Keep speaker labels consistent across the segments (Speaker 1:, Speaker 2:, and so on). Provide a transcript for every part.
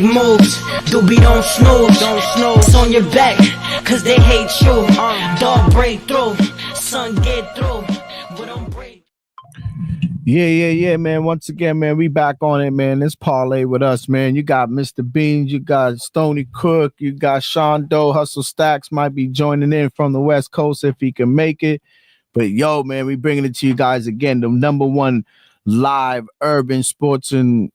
Speaker 1: moves. Doobie don't snooze. It's on your back, cause they hate you. Dog break through, son get through. But don't break.
Speaker 2: Yeah, man. Once again, man, we back on it, man. This parlay with us, man. You got Mr. Beans, you got Stony Cook, you got Sean Doe. Hustle Stacks might be joining in from the West Coast if he can make it. But yo, man, we bringing it to you guys again. The number one live urban sports and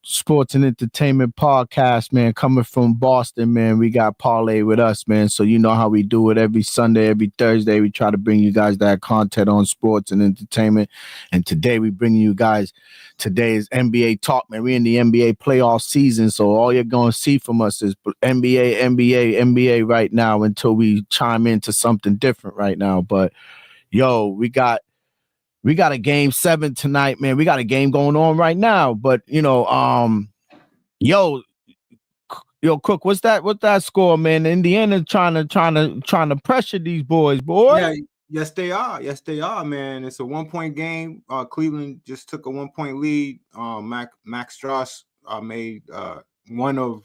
Speaker 2: entertainment podcast, man, coming from Boston, man. We got Parlay with us, man. So you know how we do it every Sunday, every Thursday. We try to bring you guys that content on sports and entertainment. And today we bring you guys, today is NBA talk, man. We're in the NBA playoff season, so all you're going to see from us is NBA right now until we chime into something different right now. But yo, we got a game 7 tonight, man. We got a game going on right now. But yo, Cook, what's that score, man? Indiana trying to pressure these boys, boy.
Speaker 3: Yeah, yes they are, man. It's a 1-point game. Cleveland just took a 1-point lead. Max Strauss made one of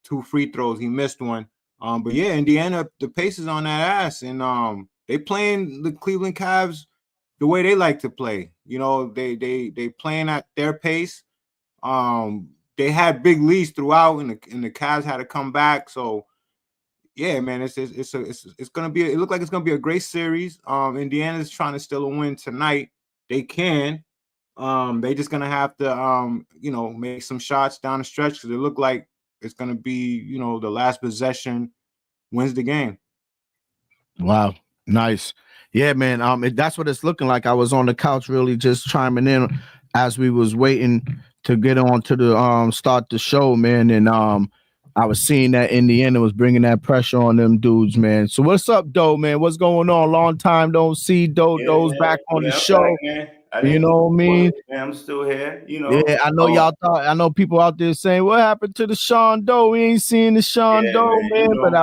Speaker 3: 2 free throws. He missed one. But yeah, Indiana, the pace is on that ass, and they playing the Cleveland Cavs the way they like to play. You know, they playing at their pace. They had big leads throughout, and the Cavs had to come back. So yeah, man, it's gonna be. It looked like it's gonna be a great series. Indiana's trying to steal a win tonight. They can. They just gonna have to make some shots down the stretch, because it looked like it's gonna be the last possession wins the game.
Speaker 2: Wow, nice. Yeah, man. That's what it's looking like. I was on the couch really just chiming in as we was waiting to get on to the start the show, man. And I was seeing that Indiana was bringing that pressure on them dudes, man. So what's up, Doe, man? What's going on? Long time don't see. Doe's back on the show. You know what I mean?
Speaker 4: Man, I'm still here.
Speaker 2: Yeah, I know y'all thought. I know people out there saying, "What happened to the Sean Doe? We ain't seeing the Sean Doe, man." But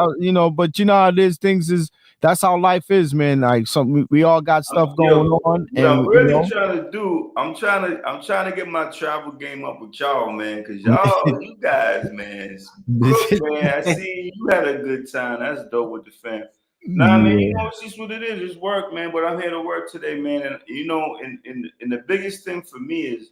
Speaker 2: but you know how this things is. That's how life is, man. Like we all got stuff going on.
Speaker 4: And I'm really trying to do. I'm trying to get my travel game up with y'all, man. Because you guys, man, man. I see you had a good time. That's dope with the fam. Nah, man, it's just what it is. It's work, man. But I'm here to work today, man. And and the biggest thing for me is,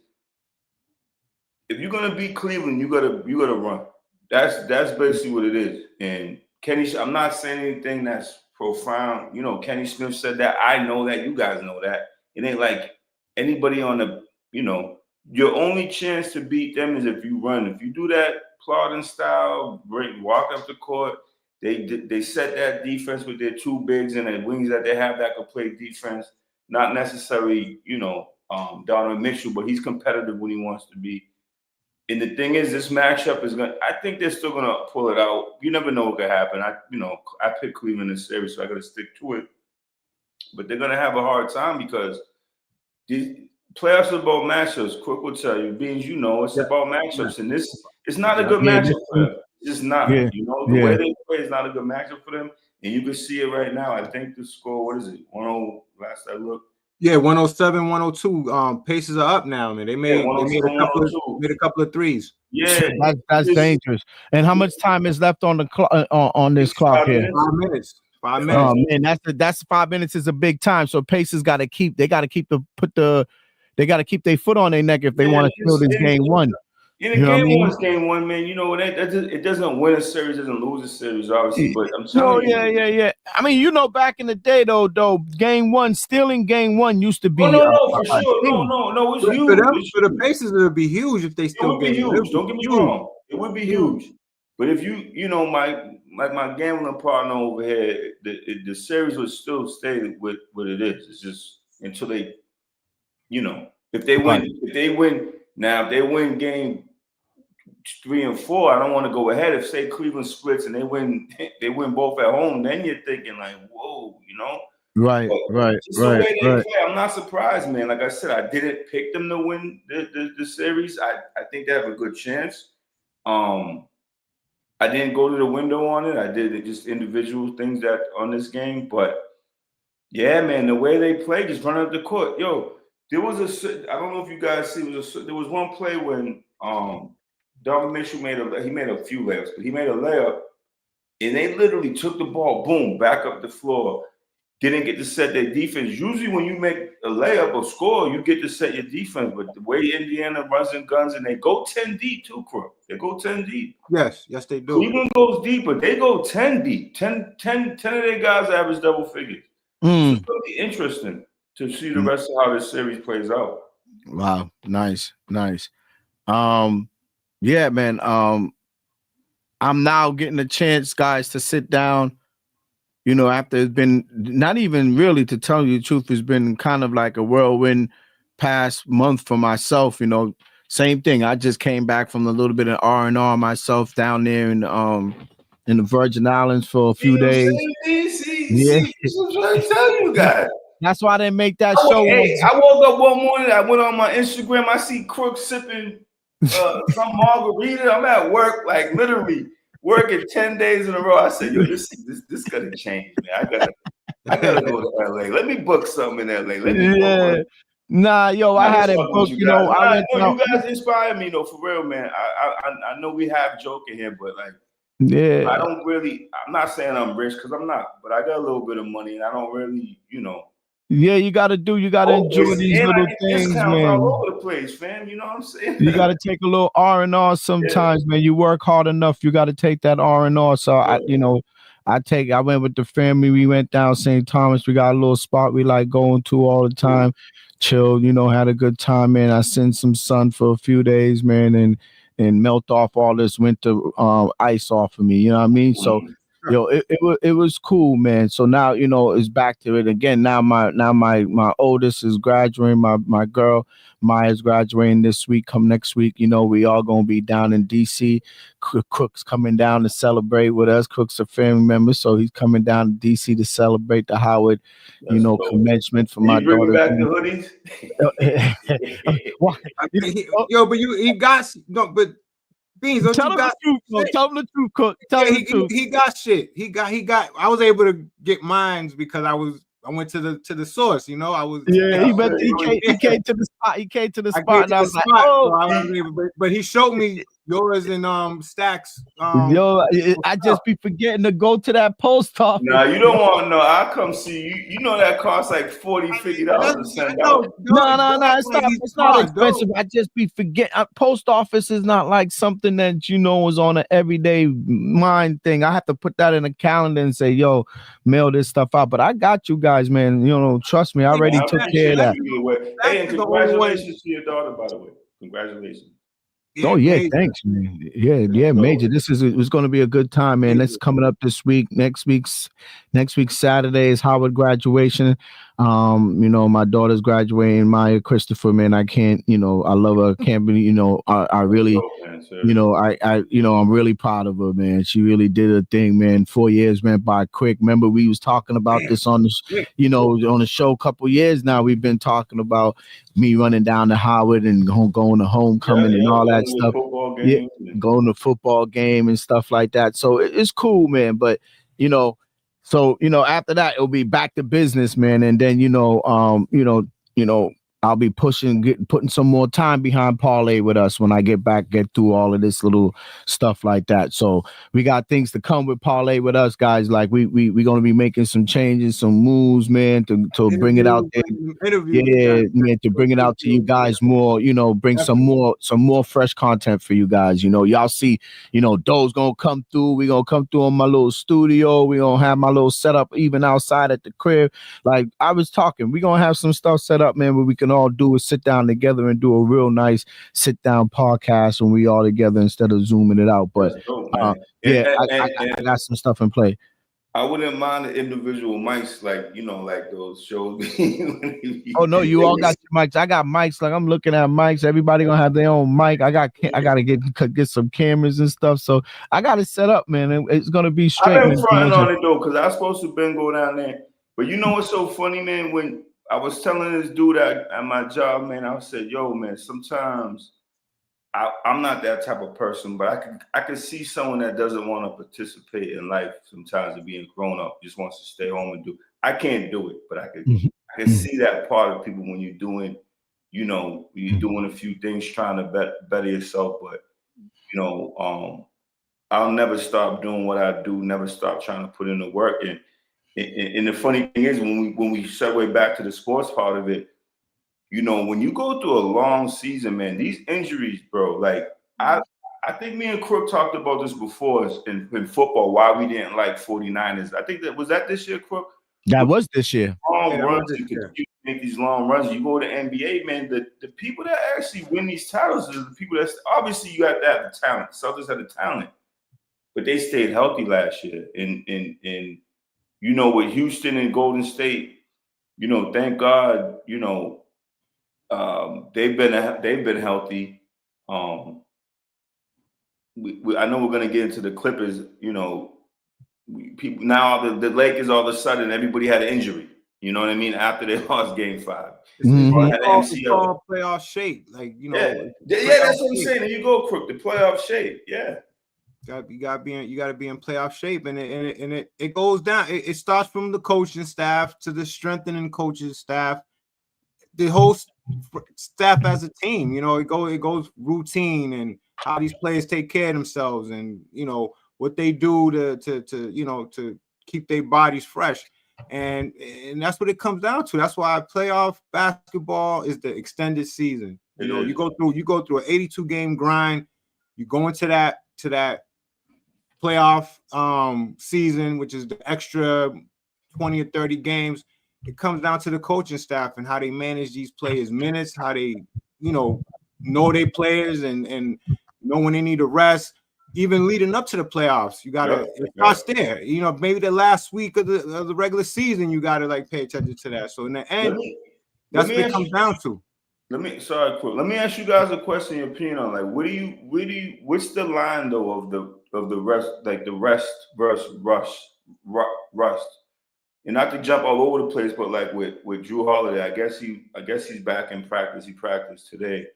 Speaker 4: if you're gonna beat Cleveland, you gotta run. That's basically what it is. And Kenny, I'm not saying anything that's profound. Kenny Smith said that. I know that. You guys know that. It ain't like anybody on the. Your only chance to beat them is if you run. If you do that plodding style, walk up the court. They set that defense with their 2 bigs and the wings that they have that could play defense. Not necessarily, Donovan Mitchell, but he's competitive when he wants to be. And the thing is, this matchup is I think they're still gonna pull it out. You never know what could happen. I picked Cleveland in this series, so I gotta stick to it. But they're gonna have a hard time because the playoffs are about matchups. Quick will tell you, Beans, it's about matchups, and it's not a good matchup for them. It's not. The way they play is not a good matchup for them, and you can see it right now. I think the score, what is it? 1-0 last I looked.
Speaker 3: Yeah, 107, 102. Paces are up now, man. They made a couple of threes.
Speaker 4: Yeah,
Speaker 2: that's dangerous. And how much time is left on the clock on this clock here?
Speaker 3: 5 minutes. 5 minutes.
Speaker 2: Oh man, that's 5 minutes is a big time. So Pacers got to keep their foot on their neck if they want to steal this game 1.
Speaker 4: Game 1 is game 1, man. It doesn't win a series, doesn't lose a series, obviously. But I'm telling you.
Speaker 2: Yeah. I mean, back in the day, though, game 1, stealing game 1 used to be.
Speaker 4: For sure. No, it's huge.
Speaker 3: For the Pacers, it would be huge if they still.
Speaker 4: It would be huge. Don't get me wrong. It would be huge. But if my gambling partner over here, the series would still stay with what it is. It's just until they, if they win. Now, if they win game 3 and 4, I don't want to go ahead. If say Cleveland splits and they win both at home, then you're thinking like, whoa,
Speaker 2: Right.
Speaker 4: I'm not surprised, man. Like I said, I didn't pick them to win the series. I think they have a good chance. I didn't go to the window on it. I did just individual things that on this game, but yeah, man, the way they play, just run up the court, yo. There was I don't know if you guys see. There was one play when Darvin Mitchell made a few layups, but he made a layup, and they literally took the ball, boom, back up the floor. Didn't get to set their defense. Usually when you make a layup or score, you get to set your defense. But the way Indiana runs and guns, and they go 10 deep too, Crook. They go 10 deep.
Speaker 3: Yes, they do.
Speaker 4: Cleveland goes deep, but they go 10 deep. 10 of their guys average double figures. So it's going to be interesting to see the rest of how this series plays out.
Speaker 2: Wow. Nice. Yeah, man. I'm now getting a chance, guys, to sit down. You know, after it's been not even really, to tell you the truth, it's been kind of like a whirlwind past month for myself. You know, same thing. I just came back from a little bit of R&R myself down there in the Virgin Islands for a few days.
Speaker 4: See, I'm trying to tell you guys.
Speaker 2: That's why I didn't make that show.
Speaker 4: I woke up one morning, I went on my Instagram, I see Crook sipping some margarita. I'm at work, like literally working 10 days in a row. I said, yo, this gonna change, man. I gotta go to LA. Let me book something in LA. Let me book.
Speaker 2: Nah, yo, I had it booked. You know,
Speaker 4: you guys inspire me, though, for real, man. I know we have joking here, but like,
Speaker 2: yeah,
Speaker 4: I'm not saying I'm rich because I'm not, but I got a little bit of money and I don't really, you know.
Speaker 2: Yeah, you gotta enjoy these little things, man.
Speaker 4: All over the place, fam. You know what I'm saying?
Speaker 2: You gotta take a little R&R sometimes, man. You work hard enough, you gotta take that R&R. So I went with the family. We went down St. Thomas. We got a little spot we like going to all the time. Chilled, you know, had a good time, man. I sent some sun for a few days, man, and melt off all this winter ice off of me. You know what I mean? So. Yo, it was cool, man. So now, you know, it's back to it again. Now my oldest is graduating. My girl Maya's graduating this week. Come next week, you know, we all gonna be down in DC. Cook's coming down to celebrate with us. Cook's a family member, so he's coming down to DC to celebrate the Howard, commencement for my daughter.
Speaker 4: Back the hoodies.
Speaker 3: Yo, but he got but. Beans,
Speaker 2: tell him the truth, Tell him the truth, Cook. The truth.
Speaker 3: He got shit. He got. I was able to get mines because I went to the source. You know, I was.
Speaker 2: Yeah, he came to the spot. He came to the spot, and I was like, oh.
Speaker 3: But he showed me yours and Stacks.
Speaker 2: Yo, I just be forgetting to go to that post office.
Speaker 4: Nah, you don't want to know. I'll come see you. You know that costs like $40, $50 to send out.
Speaker 2: No, it's not expensive. I just be forgetting. Post office is not like something that is on an everyday mind thing. I have to put that in a calendar and say, yo, mail this stuff out. But I got you guys, man. You know, trust me. I already took care of that.
Speaker 4: Hey, and congratulations to your daughter, by the way. Congratulations.
Speaker 2: Yeah, oh yeah, thanks, man. Yeah, Major. It was going to be a good time, man. That's coming up this week. Next week's Saturday is Howard graduation. My daughter's graduating, Maya Christopher, man. I can't, I love her. Can't be, I really, I'm really proud of her, man. She really did her thing, man. 4 years went by quick. Remember, we was talking about this on the, on the show a couple years now. We've been talking about me running down to Howard and going to homecoming and all that stuff. Going to football game and stuff like that. So it's cool, man. But so after that it'll be back to business, man. And then I'll be putting some more time behind Parlay with us when I get through all of this little stuff like that. So we got things to come with Parlay with us, guys. Like we're gonna be making some changes, some moves, man, to bring it out there. Man, to bring it out to you guys more. Bring some more fresh content for you guys. Y'all see, Doe's gonna come through. We gonna come through on my little studio. We gonna have my little setup even outside at the crib. Like I was talking, we gonna have some stuff set up, man, where we can all do is sit down together and do a real nice sit down podcast when we all together instead of zooming it out. But I got some stuff in play.
Speaker 4: I wouldn't mind the individual mics, like those shows.
Speaker 2: Oh no, you all got your mics. I got mics. Like I'm looking at mics. Everybody gonna have their own mic. I gotta get some cameras and stuff. So I got it set up, man. It's gonna be straight.
Speaker 4: I've been fronting on it though, because I was supposed to go down there. But you know what's so funny, man? When I was telling this dude at my job, man, I said, yo, man, sometimes I'm not that type of person, but I can see someone that doesn't want to participate in life sometimes of being grown up, just wants to stay home and do. I can't do it, but I can see that part of people when you're doing, when you're doing a few things, trying to better yourself. But you know, I'll never stop doing what I do, never stop trying to put in the work. And the funny thing is, when we segue back to the sports part of it, you know, when you go through a long season, man, these injuries, bro, like I think me and Crook talked about this before in football, why we didn't like 49ers. I think that was that this year, Crook?
Speaker 2: That was this year.
Speaker 4: Long runs, you continue to make these long runs. You go to NBA, man, the people that actually win these titles is the people that's obviously you have to have the talent. Celtics had the talent, but they stayed healthy last year. And you know, with Houston and Golden State, you know, thank God, you know, they've been healthy. I know we're gonna get into the Clippers. You know, people now the Lakers all of a sudden everybody had an injury. You know what I mean? After they lost Game 5,
Speaker 3: It's all playoff shape. Like you know,
Speaker 4: yeah, that's what I'm saying. There you go, Crook. The playoff shape, yeah.
Speaker 3: You gotta be in playoff shape, and it goes down. It starts from the coaching staff to the strengthening coaching staff, the whole staff as a team. You know, it goes routine and how these players take care of themselves, and you know what they do to keep their bodies fresh, and that's what it comes down to. That's why playoff basketball is the extended season. You know, you go through an 82 game grind. You go into that playoff season, which is the extra 20 or 30 games. It comes down to the coaching staff and how they manage these players' minutes, how they, you know their players and know when they need to rest. Even leading up to the playoffs, you gotta it starts there. You know, maybe the last week of the regular season, you gotta like pay attention to that. So in the end, that's what it comes down to.
Speaker 4: Let me ask you guys a question. Your opinion on like what's the line though of the rest, like the rest versus rust, and not to jump all over the place, but like with Drew Holiday, I guess he's back in practice. He practiced today,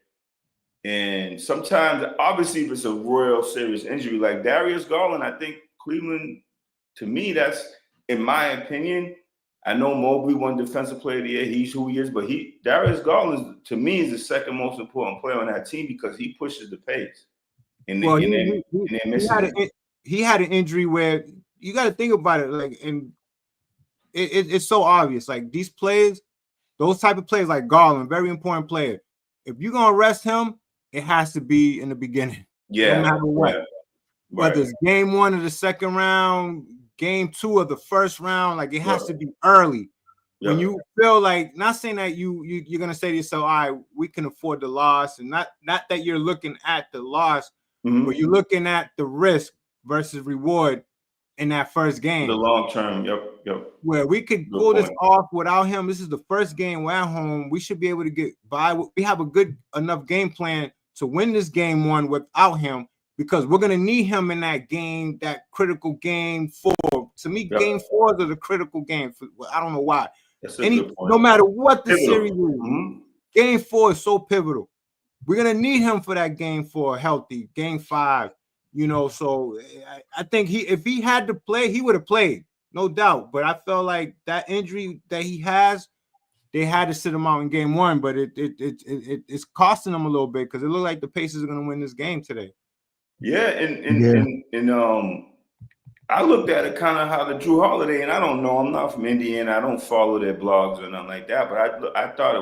Speaker 4: and sometimes obviously if it's a real serious injury like Darius Garland, I think Cleveland, to me, that's in my opinion. I know Mobley won Defensive Player of the Year. He's who he is, but Darius Garland, to me, is the second most important player on that team because he pushes the pace. And
Speaker 3: he had an injury where you got to think about it, like, and it's so obvious. Like these players, those type of players, like Garland, very important player. If you're gonna rest him, it has to be in the beginning.
Speaker 4: Yeah,
Speaker 3: no matter what.
Speaker 4: Right.
Speaker 3: Whether it's game 1 of the second round, game 2 of the first round, like it has to be early. When you feel like, not saying that you're gonna say to yourself, all right, we can afford the loss, and not that you're looking at the loss, but you're looking at the risk versus reward in that first game.
Speaker 4: The long term, yep.
Speaker 3: Where we could pull this off without him. This is the first game we're at home. We should be able to get by. We have a good enough game plan to win this game 1 without him, because we're going to need him in that game, that critical game 4. To me, game 4s are the critical game. I don't know why. No matter what the series is, game 4 is so pivotal. We're going to need him for that game 4 healthy, game 5. You know, so I think if he had to play, he would have played, no doubt. But I felt like that injury that he has, they had to sit him out in game 1, but it's costing him a little bit because it looked like the Pacers are going to win this game today.
Speaker 4: Yeah, and I looked at it kind of how the Drew Holiday, and I don't know, I'm not from Indiana, I don't follow their blogs or nothing like that, but I thought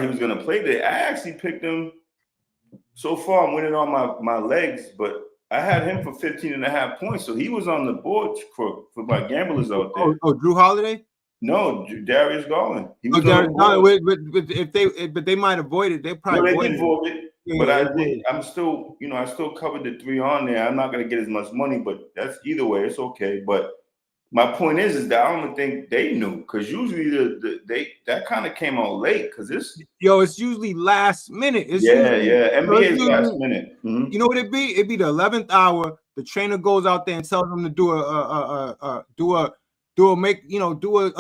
Speaker 4: he was going to play today. I actually picked him. So far, I'm winning on my legs, but I had him for 15.5 points. So he was on the board for my gamblers out there.
Speaker 3: Oh, Drew Holiday?
Speaker 4: No, Darius Garland.
Speaker 3: But they might avoid it. They probably
Speaker 4: didn't avoid it. But I still covered the 3 on there. I'm not going to get as much money, but that's either way. It's okay. But my point is that I don't think they knew, because usually that kind of came out late, because it's
Speaker 3: usually last minute.
Speaker 4: NBA is last minute.
Speaker 3: You know what it'd be? It'd be the 11th hour. The trainer goes out there and tells them to do a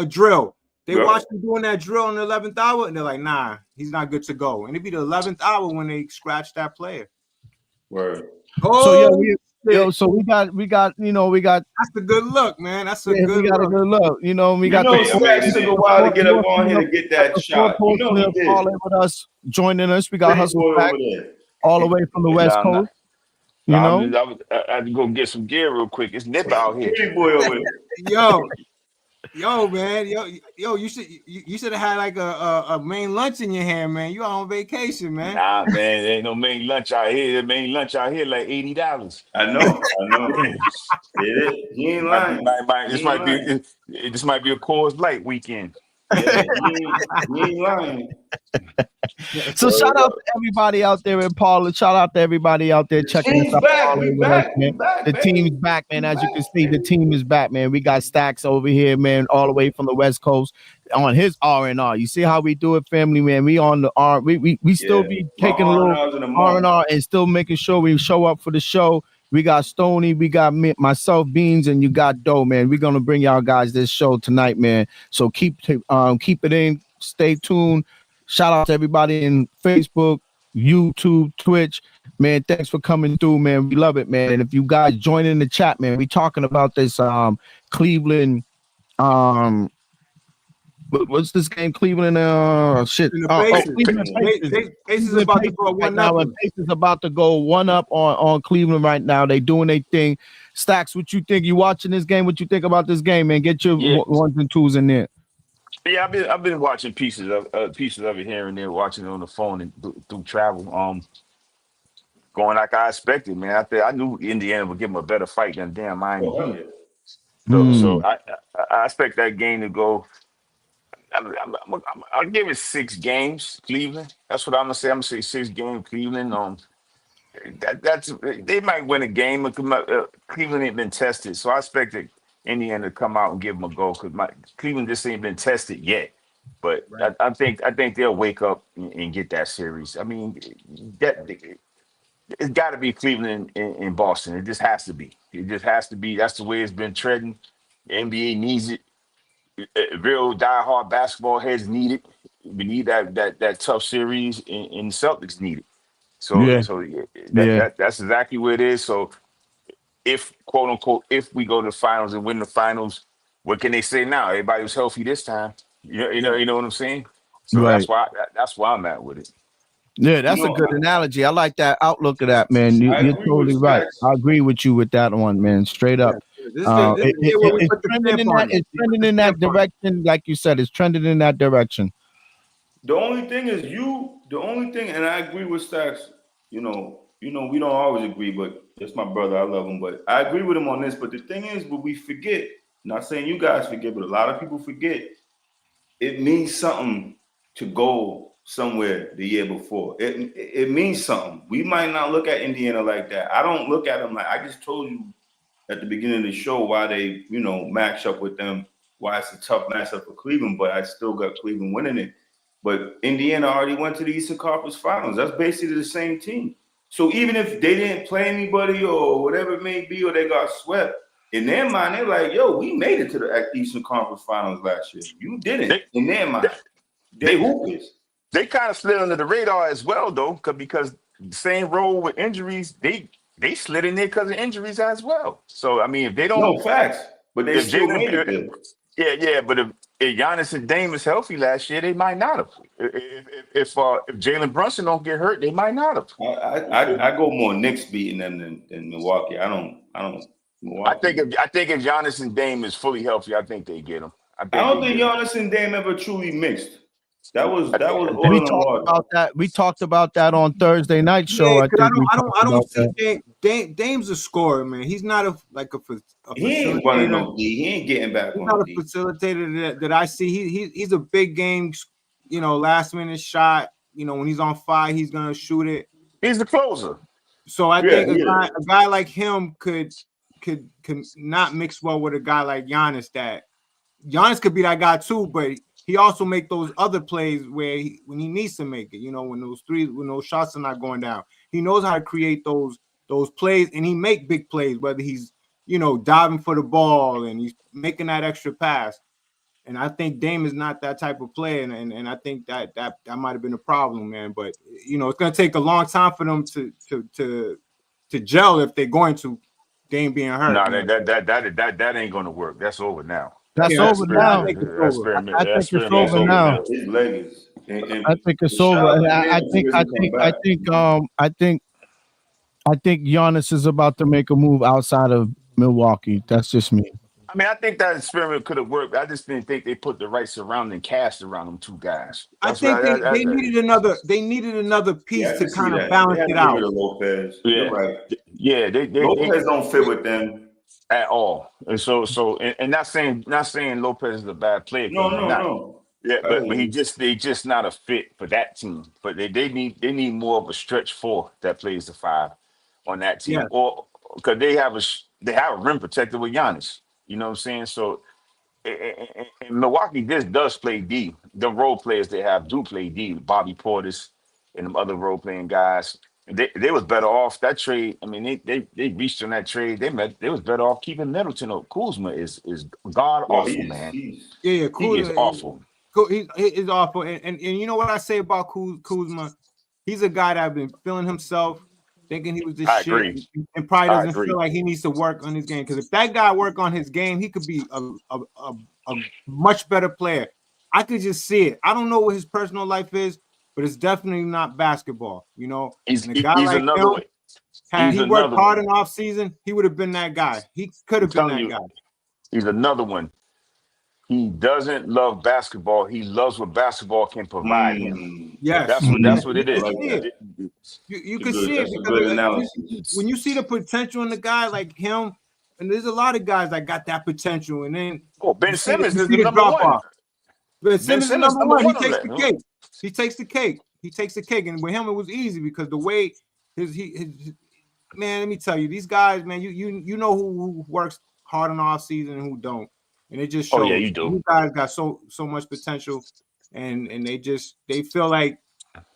Speaker 3: drill. They watch him doing that drill in the 11th hour, and they're like, nah, he's not good to go. And it'd be the 11th hour when they scratch that player.
Speaker 4: Word.
Speaker 2: So we got that's
Speaker 3: a good look, man. That's a good look.
Speaker 2: A good look.
Speaker 4: It took a while to get up on here to get that shot.
Speaker 2: With us, joining us. We got Hustle Back all the way from the West Coast. You know,
Speaker 5: I had to go get some gear real quick. It's nip out here.
Speaker 4: Pretty boy over there.
Speaker 3: Yo, man, yo, you should have had like a main lunch in your hand, man. You on vacation, man.
Speaker 5: Nah, man, there ain't no main lunch out here. The main lunch out here like $80.
Speaker 4: I know. He ain't lying.
Speaker 5: This might be a Coors Light weekend.
Speaker 4: Yeah, he ain't lying.
Speaker 2: So shout out to everybody out there in Parlor. Shout out to everybody out there checking us out. The team's back, man. As you can see, the team is back, man. We got Stacks over here, man, all the way from the West Coast on his R&R. You see how we do it, family, man. We on the R. We still be taking a little R&R and still making sure we show up for the show. We got Stoney, we got me, myself, Beans, and you got Doe, man. We're gonna bring y'all guys this show tonight, man. So keep it in, stay tuned. Shout out to everybody in Facebook, YouTube, Twitch. Man, thanks for coming through, man. We love it, man. And if you guys join in the chat, man, we talking about this Cleveland. What's this game? Cleveland Cleveland
Speaker 3: Pacers about to go one up.
Speaker 2: Pacers about to go one up on Cleveland right now. They doing their thing. Stacks, what you think? You watching this game? What you think about this game, man? Get your ones and twos in there.
Speaker 5: Yeah, I've been watching pieces of it here and there, watching it on the phone and through travel. Going like I expected, man. I knew Indiana would give them a better fight than damn Miami. So I expect that game to go. I'll give it 6 games, Cleveland. That's what I'm gonna say. I'm gonna say 6 games, Cleveland. That's they might win a game. Cleveland ain't been tested, so I expect that Indiana to come out and give them a go because Cleveland just ain't been tested yet. But right. I think they'll wake up and get that series. I mean, it's got to be Cleveland in Boston. It just has to be. It just has to be. That's the way it's been treading. The NBA needs it. Real diehard basketball heads need it. We need that tough series, and the Celtics need it. That's exactly what it is. So if, quote unquote, if we go to the finals and win the finals, what can they say now? Everybody was healthy this time. You know what I'm saying? So right. That's why I'm at with it.
Speaker 2: Yeah, that's a good analogy. I like that outlook of that, man. You're totally right. I agree with you with that one, man. Straight up. It's trending in that direction, like you said. It's trending in that direction.
Speaker 4: The only thing is and I agree with Stacks. You know, we don't always agree, but that's my brother. I love him, but I agree with him on this. But the thing is, what we forget, not saying you guys forget, but a lot of people forget, it means something to go somewhere the year before. It means something. We might not look at Indiana like that. I don't look at them like, I just told you at the beginning of the show why they, match up with them, why it's a tough matchup for Cleveland, but I still got Cleveland winning it. But Indiana already went to the Eastern Conference Finals. That's basically the same team. So even if they didn't play anybody or whatever it may be, or they got swept, in their mind, they're like, yo, we made it to the Eastern Conference Finals last year. You didn't. In their mind. They hoopers.
Speaker 5: They kind of slid under the radar as well, though, because the same role with injuries, they slid in there because of injuries as well. So, I mean, if they don't...
Speaker 4: No, facts. But they still made it.
Speaker 5: Yeah, but if Giannis and Dame is healthy last year, they might not have. If Jalen Brunson don't get hurt, they might not have.
Speaker 4: I go more Knicks beating them than Milwaukee. I don't. Milwaukee.
Speaker 5: I think if Giannis and Dame is fully healthy, I think they get them.
Speaker 4: I don't think Giannis and Dame ever truly mixed. That was
Speaker 2: we talked about that. We talked about that on Thursday night show.
Speaker 3: Yeah, I don't think Dame's a scorer, man. He's not a
Speaker 4: he ain't running no D. He ain't getting back.
Speaker 3: He's not a facilitator that I see. He's a big game, last minute shot. When he's on fire, he's gonna shoot it.
Speaker 5: He's the closer.
Speaker 3: So I think a guy like him could not mix well with a guy like Giannis. That Giannis could be that guy too, but he also make those other plays where when he needs to make it, when those shots are not going down. He knows how to create those plays, and he make big plays, whether he's, diving for the ball and he's making that extra pass. And I think Dame is not that type of player, and I think that might have been a problem, man. But it's going to take a long time for them to gel if they're going to. Dame being hurt.
Speaker 5: No, that ain't going to work. That's over now.
Speaker 2: That's over now. I think it's over now.
Speaker 4: His leg is.
Speaker 2: I think it's over. I think I think Giannis is about to make a move outside of Milwaukee. That's just me.
Speaker 5: I mean, I think that experiment could have worked. I just didn't think they put the right surrounding cast around them two guys.
Speaker 3: I
Speaker 5: That's what
Speaker 3: think they needed another
Speaker 4: Yeah,
Speaker 3: piece
Speaker 4: I
Speaker 3: to
Speaker 4: can see
Speaker 3: kind of
Speaker 4: that.
Speaker 3: balance
Speaker 4: They had
Speaker 3: it
Speaker 4: to get
Speaker 3: out.
Speaker 4: rid of Lopez. You're
Speaker 5: yeah,
Speaker 4: right.
Speaker 5: yeah. They
Speaker 4: Lopez don't fit with them.
Speaker 5: at all. And and not saying Lopez is a bad player
Speaker 4: No,
Speaker 5: because he's
Speaker 4: no,
Speaker 5: not.
Speaker 4: no.
Speaker 5: Yeah,
Speaker 4: I
Speaker 5: but
Speaker 4: hear you.
Speaker 5: they just not a fit for that team. But they need more of a stretch four that plays the five on that
Speaker 3: Yeah,
Speaker 5: team, or because they have a rim protector with Giannis. You know what I'm saying? So and Milwaukee just does play D. The role players they have do play D. Bobby Portis and them other role playing guys. They was better off that trade. I mean, they reached on that trade. They was better off keeping Middleton. Or Kuzma is god
Speaker 4: Well,
Speaker 5: awful, man.
Speaker 3: yeah.
Speaker 5: He is awful.
Speaker 3: He's awful. And you know what I say about Kuzma? He's a guy that I've been feeling himself, thinking he was the
Speaker 5: I
Speaker 3: shit,
Speaker 5: agree.
Speaker 3: and probably
Speaker 5: I
Speaker 3: doesn't feel
Speaker 5: agree.
Speaker 3: like he needs to work on his game. Because if that guy work on his game, he could be a much better player. I could just see it. I don't know what his personal life is, but it's definitely not basketball, you know.
Speaker 5: He's
Speaker 3: And a guy
Speaker 5: he's
Speaker 3: like
Speaker 5: another
Speaker 3: him,
Speaker 5: one.
Speaker 3: had
Speaker 5: He's
Speaker 3: he worked
Speaker 5: another
Speaker 3: hard
Speaker 5: one.
Speaker 3: in off season, he would have been that guy. He could
Speaker 5: I'm
Speaker 3: have been
Speaker 5: telling
Speaker 3: that
Speaker 5: you,
Speaker 3: guy.
Speaker 5: he's another one. He doesn't love basketball. He loves what basketball can provide him.
Speaker 3: Yes,
Speaker 5: That's what
Speaker 3: you
Speaker 5: it
Speaker 3: can
Speaker 5: is.
Speaker 3: see it. You can see it
Speaker 4: That's a
Speaker 3: because
Speaker 4: good analysis.
Speaker 3: when you see the potential in the guy like him, and there's a lot of guys that got that potential, and then
Speaker 5: Oh,
Speaker 3: you
Speaker 5: Ben
Speaker 3: see
Speaker 5: Simmons is the
Speaker 3: the
Speaker 5: number
Speaker 3: drop
Speaker 5: one.
Speaker 3: off. But
Speaker 5: Ben
Speaker 3: Simmons is
Speaker 5: Simmons
Speaker 3: number
Speaker 5: number
Speaker 3: one. He
Speaker 5: one on
Speaker 3: takes
Speaker 5: that.
Speaker 3: the cake. He takes the cake. He takes the cake, and with him it was easy because the way his man. Let me tell you, these guys, man, you know who works hard in off season and who don't, and it just
Speaker 5: Oh yeah,
Speaker 3: shows.
Speaker 5: you do.
Speaker 3: These guys got so much potential, and they feel like,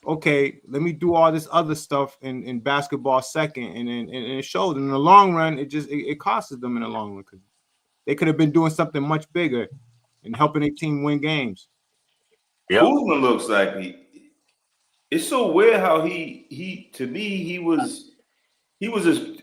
Speaker 3: okay, let me do all this other stuff in basketball second, and it shows. In the long run, it costs them in the long run because they could have been doing something much bigger and helping their team win games.
Speaker 5: Yep.
Speaker 4: Kuzma looks like it's so weird how he to me he was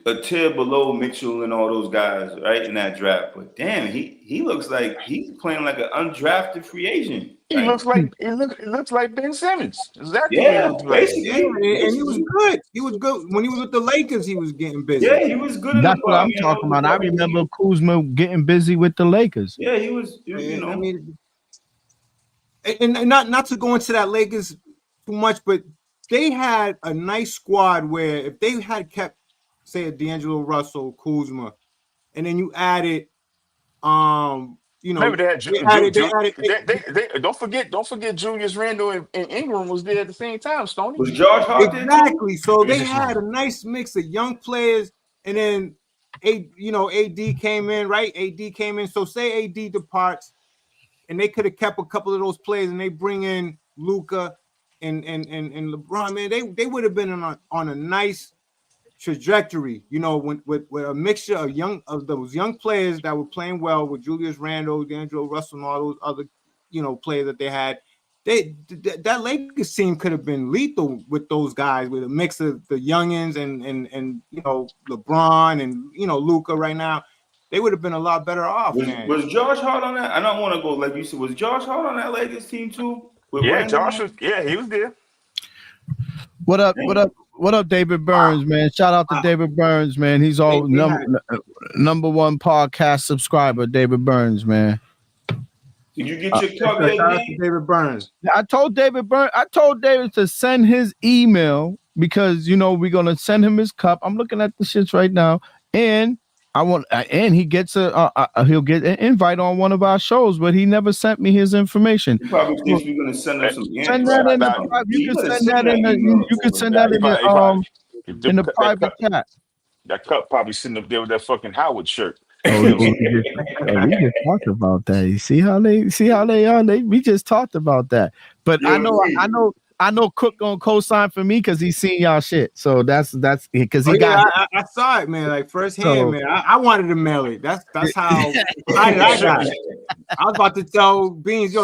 Speaker 4: a tier below Mitchell and all those guys right in that draft. But damn, he looks like he's playing like an undrafted free agent.
Speaker 5: He
Speaker 4: Like,
Speaker 5: looks like Ben Simmons. Exactly what he
Speaker 4: yeah,
Speaker 5: looks like.
Speaker 3: Yeah, and he was good. He was good when he was with the Lakers. He was getting busy.
Speaker 4: Yeah, he was good in
Speaker 2: That's
Speaker 4: the
Speaker 2: what I'm talking about. I remember Kuzma getting busy with the Lakers.
Speaker 4: Yeah, he was. You know,
Speaker 3: I mean, and not to go into that Lakers too much, but they had a nice squad where if they had kept, say, a D'Angelo Russell, Kuzma, and then you added, you know,
Speaker 5: Maybe they had
Speaker 3: they
Speaker 5: don't forget Julius Randle and Ingram was there at the same time, Stoney.
Speaker 4: was George Hart there too?
Speaker 3: exactly. So they had a nice mix of young players, and then AD came in, right? AD came in. So say AD departs, and they could have kept a couple of those players, and they bring in Luka and LeBron. Man, they would have been on a nice trajectory, you know, with a mixture of those young players that were playing well with Julius Randle, D'Angelo Russell, and all those other, players that they had. That Lakers team could have been lethal with those guys, with a mix of the youngins and LeBron and Luka right now. They would have been a lot better off, man.
Speaker 4: Was George Hart on that? I don't want to go like you said. Was George Hart on that Lakers team too?
Speaker 5: Yeah, Josh was. Yeah, he was there.
Speaker 2: What up? What up? What up, David Burns, man? Shout out to David Burns, man. He's all number one podcast subscriber, David Burns, man.
Speaker 4: Did you get your cup,
Speaker 3: Shout out to David Burns.
Speaker 2: I told David to send his email because we're gonna send him his cup. I'm looking at the shits right now, and he gets he'll get an invite on one of our shows, but he never sent me his information.
Speaker 4: You probably think we're gonna send him some.
Speaker 2: Send that in the. You can send that in the. You can send that in the private chat.
Speaker 5: That cup probably sitting up there with that fucking Howard shirt.
Speaker 2: We just talked about that. You see how they are. We just talked about that. But I know Cook gonna co-sign for me because he's seen y'all shit. So that's because he got.
Speaker 3: I saw it, man. Like firsthand, man. I wanted to mail it. That's how I got it. I was about to tell Beans, yo,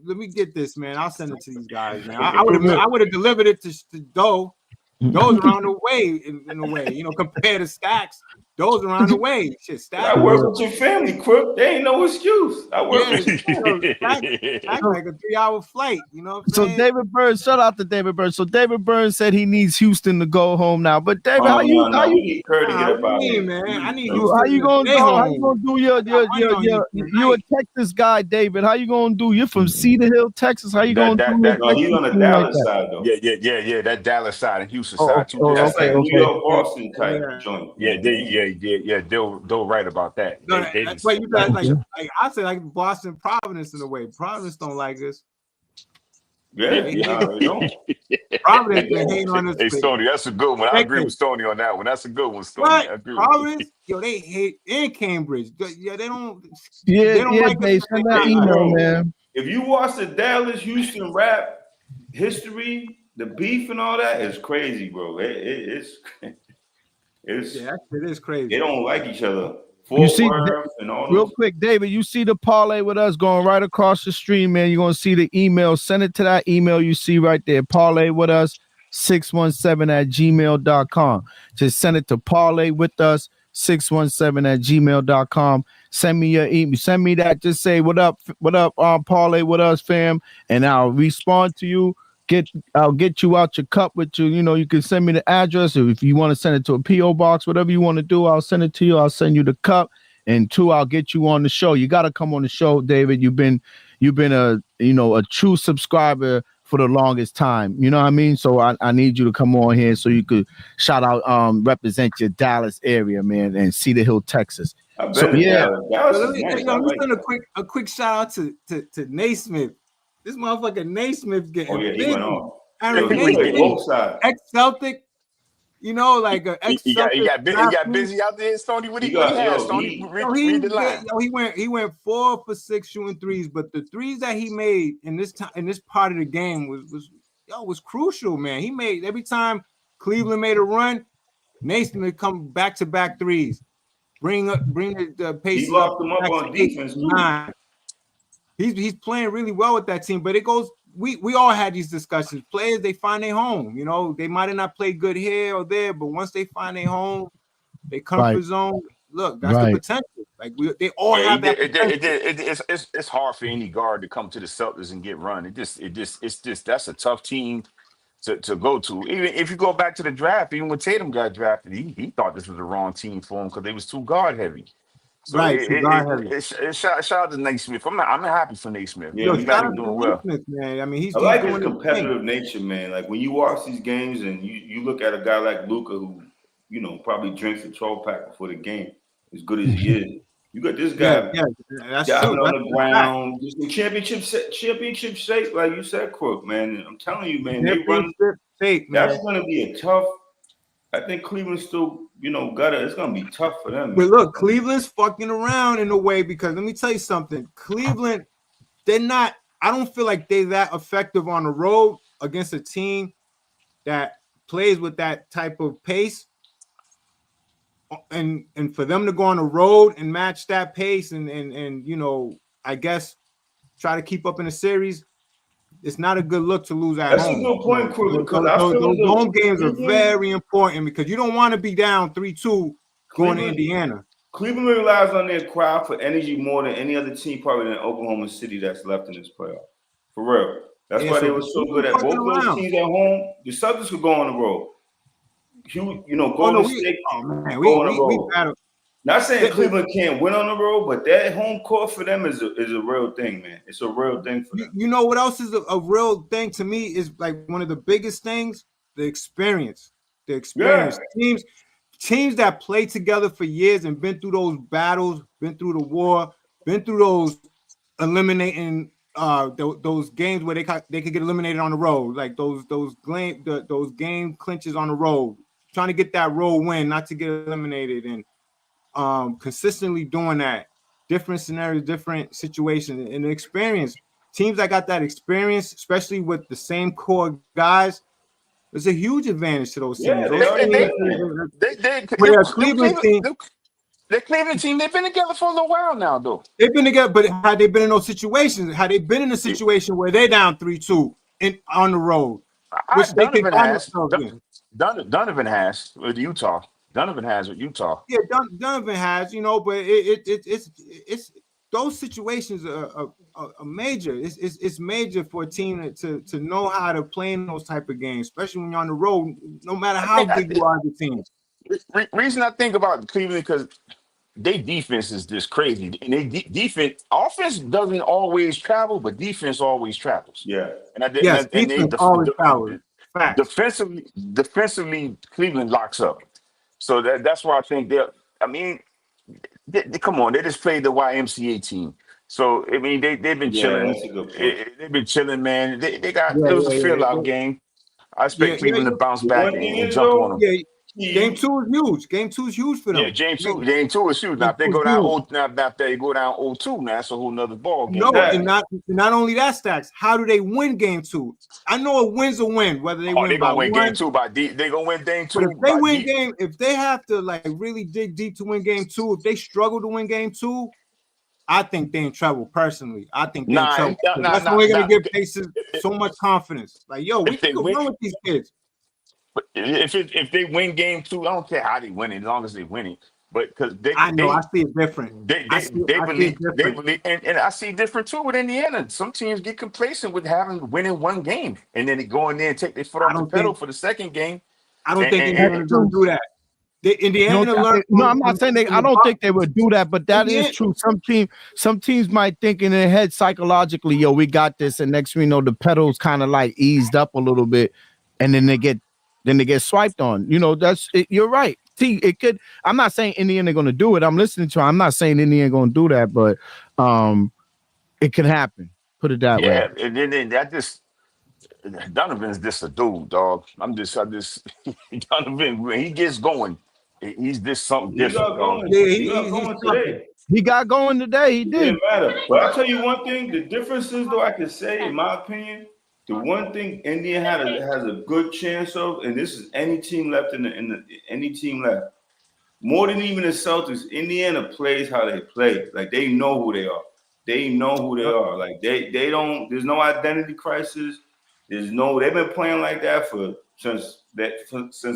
Speaker 3: let me get this, man. I'll send it to these guys, man. I would have delivered it to Doe. Doe's around the way in a way, compared to Stacks. those around the way. Shit,
Speaker 4: I work with your family, Crook. There ain't no excuse. I work with your family.
Speaker 3: That's like a 3-hour flight. You know what I'm
Speaker 2: So
Speaker 3: saying?
Speaker 2: David Burns, shout out to David Burns. So David Burns said he needs Houston to go home now. But David,
Speaker 4: No, we need Kerr to get up out here.
Speaker 3: Man, I need
Speaker 2: how
Speaker 3: Houston
Speaker 2: you
Speaker 3: to
Speaker 2: gonna
Speaker 3: stay
Speaker 2: do?
Speaker 3: home.
Speaker 2: How you gonna do you a Texas guy, David? How you gonna do? You're from Cedar Hill, Texas. How you gonna do?
Speaker 4: No, he's on the Dallas side though.
Speaker 5: Yeah. That Dallas side and Houston side too.
Speaker 4: That's like New York, Boston type joint.
Speaker 5: They're right about that.
Speaker 3: No, that's why you guys like I say like Boston, Providence in a way. Providence don't like us.
Speaker 4: Yeah,
Speaker 3: Providence been hating on us.
Speaker 5: Hey, Stoney, that's a good one. I agree with Stoney on that one. That's a good one, Stoney.
Speaker 3: What?
Speaker 5: I agree
Speaker 3: Providence, yo, they hate in Cambridge. Yeah, they don't.
Speaker 2: Yeah,
Speaker 3: they don't like
Speaker 2: they
Speaker 3: us.
Speaker 2: send that email, man.
Speaker 4: If you watch the Dallas Houston rap history, the beef and all that is crazy, bro. It's
Speaker 3: it is crazy.
Speaker 4: They don't like each other.
Speaker 2: You see,
Speaker 4: and all
Speaker 2: real quick, David, you see the parlay with us going right across the stream, man. You're going to see the email. Send it to that email you see right there. Parlay with us, 617@gmail.com. Just send it to parlay with us, 617@gmail.com. Send me your email. Send me that. Just say, what up, parlay with us, fam. And I'll respond to you. I'll get you out your cup with you. You know, you can send me the address, or if you want to send it to a P.O. box, whatever you want to do, I'll send it to you. I'll send you the cup. And 2, I'll get you on the show. You got to come on the show, David. You've been a true subscriber for the longest time. You know what I mean? So I need you to come on here so you could shout out, represent your Dallas area, man, and Cedar Hill, Texas.
Speaker 4: So yeah,
Speaker 3: a quick shout out to Naismith. This motherfucker Naismith getting
Speaker 4: he
Speaker 3: busy.
Speaker 4: went on.
Speaker 3: Ex-Celtic, you know, like a ex-Celtic.
Speaker 5: He got busy out there, Stoney. What he had? Stoney, read the line.
Speaker 3: He went 4 for 6 shooting threes, but the threes that he made in this part of the game was crucial, man. He made every time Cleveland made a run, Naismith come back-to-back threes. Bring the pace.
Speaker 4: He locked them up on defense too.
Speaker 3: He's playing really well with that team, but it goes. We all had these discussions. Players, they find their home. You know, they might have not played good here or there, but once they find their home, their comfort zone. Look, that's the potential. Like they all have that.
Speaker 5: It's hard for any guard to come to the Celtics and get run. It's just that's a tough team to go to. Even if you go back to the draft, even when Tatum got drafted, he thought this was the wrong team for him because they was too guard heavy. So shout out to Naismith. I'm happy for Naismith.
Speaker 4: Yeah,
Speaker 5: he's doing well.
Speaker 3: Man. I mean, he's
Speaker 4: like his competitive nature, man. Like when you watch these games and you look at a guy like Luka who, you know, probably drinks a 12-pack before the game, as good as he is. You got this guy
Speaker 3: that's
Speaker 4: on the ground, just in championship shape, like you said, Crook, man. And I'm telling you, man, they run. That's going to be a tough. I think Cleveland still, you know, it's going to be tough for them.
Speaker 3: But look, Cleveland's fucking around in a way because let me tell you something. Cleveland, they're not. I don't feel like they're that effective on the road against a team that plays with that type of pace. And for them to go on the road and match that pace and you know, I guess try to keep up in a series, it's not a good look to lose at home.
Speaker 4: That's a good point, Cruz. Because
Speaker 3: those home games are very important because you don't want to be down 3-2 going to Indiana.
Speaker 4: Cleveland relies on their crowd for energy more than any other team, probably in Oklahoma City that's left in this playoff. For real. That's why they were so good at both those teams at home. The Celtics could go on the road. You know, Golden State go on the road. Not saying Cleveland can't win on the road, but that home court for them is a real thing, man. It's a real thing for them.
Speaker 3: You know what else is a real thing to me is like one of the biggest things, the experience. The experience. Yeah. Teams that play together for years and been through those battles, been through the war, been through those eliminating those games where they could get eliminated on the road, like those game clinches on the road, trying to get that road win, not to get eliminated, and consistently doing that, different scenarios, different situations, and the experience. Teams that got that experience, especially with the same core guys, there's a huge advantage to those teams.
Speaker 5: The Cleveland team, they've been together for a little while now, though.
Speaker 3: They've been together, but had they been in those situations, had they been in a situation where they're down 3-2 on the road, which they can find themselves in.
Speaker 5: Donovan has with Utah. Donovan has with Utah.
Speaker 3: Yeah, Donovan has, you know, but it's those situations are major. It's major for a team to know how to play in those type of games, especially when you're on the road. No matter how good you are as a team.
Speaker 5: Reason I think about Cleveland because their defense is just crazy, and they defense offense doesn't always travel, but defense always travels.
Speaker 4: Yeah.
Speaker 3: Yes, defense always travels. Facts.
Speaker 5: Defensively, Cleveland locks up. So that's why I think they're. I mean, come on, they just played the YMCA team. So I mean, they've been chilling.
Speaker 4: That's a good point.
Speaker 5: They've been chilling, man. It was a fill out game. I expect Cleveland to bounce back and jump on them.
Speaker 3: Yeah, Game 2 is huge. Game 2 is huge for them.
Speaker 5: Yeah, game two is huge. Now if they go down 0-2 now, that's a whole nother ball game.
Speaker 3: No, and not only that, Stacks. How do they win game 2? I know a win's a win, whether they win by one.
Speaker 5: Game 2 by D. They gonna win game 2.
Speaker 3: But if they win if they have to like really dig deep to win game 2, if they struggle to win game 2, I think they in trouble. Personally, I think they in trouble. That's only gonna give Pacers so much confidence. Like, yo, we can run with these kids.
Speaker 5: But if they win game 2, I don't care how they win it, as long as they win it. But because
Speaker 3: I see it different.
Speaker 5: They believe, and I see different too with Indiana. Some teams get complacent with winning one game, and then they go in there and take their foot off the pedal for the second game.
Speaker 3: I don't think Indiana's gonna do that.
Speaker 2: I'm not saying I don't think they would do that, but that is true. Some teams might think in their head psychologically, yo, we got this, and next we know the pedals kind of like eased up a little bit, and then they get swiped on. You know, you're right. It could. I'm not saying Indiana going to do it. I'm listening to. I'm not saying Indiana going to do that, but it could happen. Put it that way.
Speaker 5: Yeah, and then that just Donovan's just a dude, dog. I just Donovan when he gets going, he's just something different.
Speaker 2: He got going today. He did.
Speaker 4: It didn't matter. But I'll tell you one thing. The difference is, though, I can say, in my opinion. The one thing Indiana has a good chance of, and this is any team left any team left, more than even the Celtics, Indiana plays how they play. Like they know who they are. They know who they are. Like they don't. There's no identity crisis. They've been playing like that since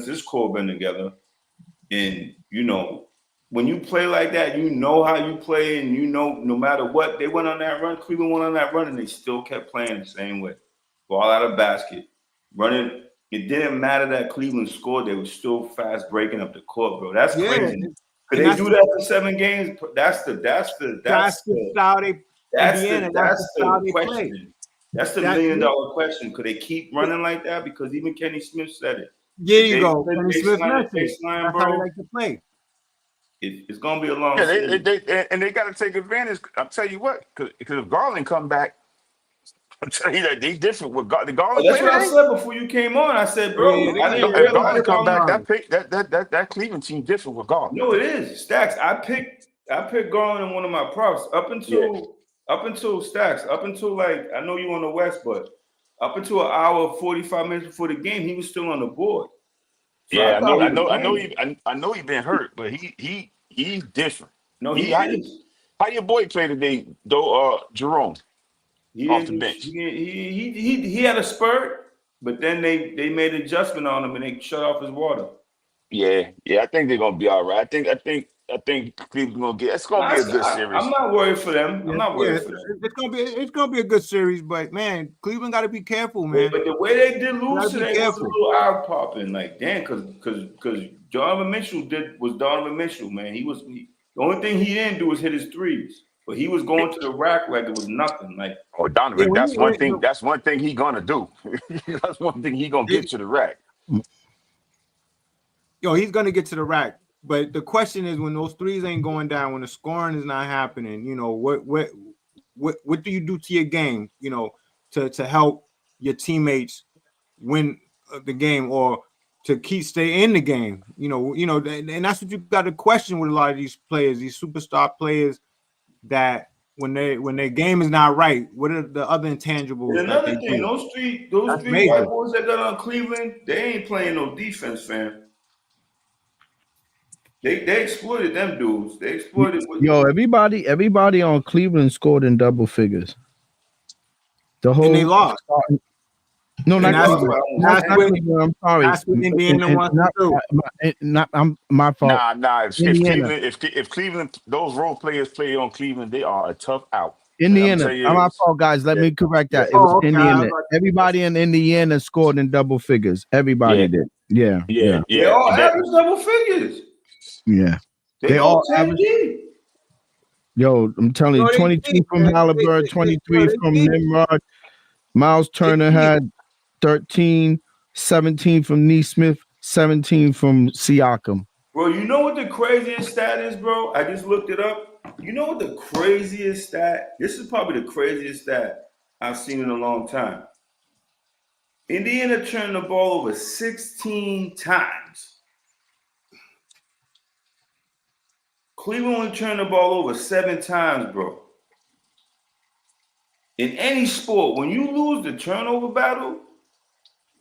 Speaker 4: this core been together. And you know, when you play like that, you know how you play, and you know no matter what they went on that run, Cleveland went on that run, and they still kept playing the same way. Ball out of basket, running. It didn't matter that Cleveland scored; they were still fast breaking up the court, bro. That's crazy. Could they do that for 7 games? That's the question. That's the $1 million question. Could they keep running like that? Because even Kenny Smith said it.
Speaker 3: There you go. Kenny Smith baseline, bro. How they like to play.
Speaker 4: It's gonna be a long.
Speaker 5: They got to take advantage. I'll tell you what, because if Garland come back. I'm telling you that they different with the Garland.
Speaker 4: That's what I said before you came on. I said, bro, I didn't realize
Speaker 5: Garland come back. That Cleveland team different with Garland.
Speaker 4: No, it is. Stacks. I picked Garland in one of my props up until Stacks. Up until like I know you on the West, but up until an hour 45 minutes before the game, he was still on the board.
Speaker 5: So yeah, I know he been hurt, but he's different.
Speaker 4: No, he is.
Speaker 5: How your boy play today, though? Jerome. Off the bench.
Speaker 4: He had a spurt, but then they made an adjustment on him and they shut off his water.
Speaker 5: Yeah. I think they're gonna be all right. I think Cleveland's gonna get. It's gonna be a good series.
Speaker 4: I'm not worried for them. I'm not worried for them.
Speaker 3: It's gonna be a good series, but man, Cleveland got to be careful, man.
Speaker 4: But the way they did lose today was a little eye popping. Like damn, because Donovan Mitchell was Donovan Mitchell, man. The only thing he didn't do was hit his threes. But he was going to the rack like it was nothing. Like
Speaker 5: Donovan, that's one thing. That's one thing he gonna do. That's one thing he gonna get to the rack.
Speaker 3: Yo, he's gonna get to the rack. But the question is, when those threes ain't going down, when the scoring is not happening, you know what do you do to your game? You know, to help your teammates win the game or to stay in the game. You know, and that's what you got to question with a lot of these players, these superstar players. That when their game is not right, what are the other intangibles?
Speaker 4: And another thing, those three white boys that got on Cleveland, they ain't playing no defense, fam. They exploited them dudes. They exploited.
Speaker 2: Everybody on Cleveland scored in double figures. And
Speaker 3: they lost.
Speaker 2: No,
Speaker 3: And
Speaker 2: not
Speaker 3: that's
Speaker 2: Cleveland.
Speaker 3: what,
Speaker 2: Not
Speaker 3: that's what,
Speaker 2: Cleveland. I'm sorry.
Speaker 3: that's what Indiana wants
Speaker 2: Not,
Speaker 3: to do.
Speaker 2: I'm my fault.
Speaker 5: Nah. If
Speaker 2: Indiana.
Speaker 5: Cleveland, if Cleveland, those role players play on Cleveland, they are a tough out. I'm
Speaker 2: Indiana.
Speaker 5: telling you,
Speaker 2: My
Speaker 5: this.
Speaker 2: fault, guys. Let
Speaker 5: Yeah,
Speaker 2: me correct
Speaker 5: yeah,
Speaker 2: that. It was
Speaker 3: Oh, okay.
Speaker 2: Indiana. Everybody in Indiana scored in double figures. Everybody
Speaker 5: yeah,
Speaker 2: did. Yeah.
Speaker 5: yeah,
Speaker 4: They
Speaker 5: yeah.
Speaker 4: all
Speaker 5: That,
Speaker 4: average double figures.
Speaker 2: Yeah.
Speaker 4: They
Speaker 2: They
Speaker 4: all
Speaker 2: all
Speaker 4: 10
Speaker 2: average.
Speaker 4: deep.
Speaker 2: Yo, I'm telling you,
Speaker 3: No, they
Speaker 2: 22
Speaker 3: deep,
Speaker 2: from
Speaker 3: man.
Speaker 2: Halliburton,
Speaker 3: No,
Speaker 2: 23
Speaker 3: they
Speaker 2: from
Speaker 3: deep.
Speaker 2: Nimrod. Miles
Speaker 3: They
Speaker 2: Turner
Speaker 3: deep.
Speaker 2: had 13, 17 from Neesmith, 17 from Siakam.
Speaker 4: Bro, you know what the craziest stat is, bro? I just looked it up. You know what the craziest stat? This is probably the craziest stat I've seen in a long time. Indiana turned the ball over 16 times. Cleveland only turned the ball over 7 times, bro. In any sport, when you lose the turnover battle,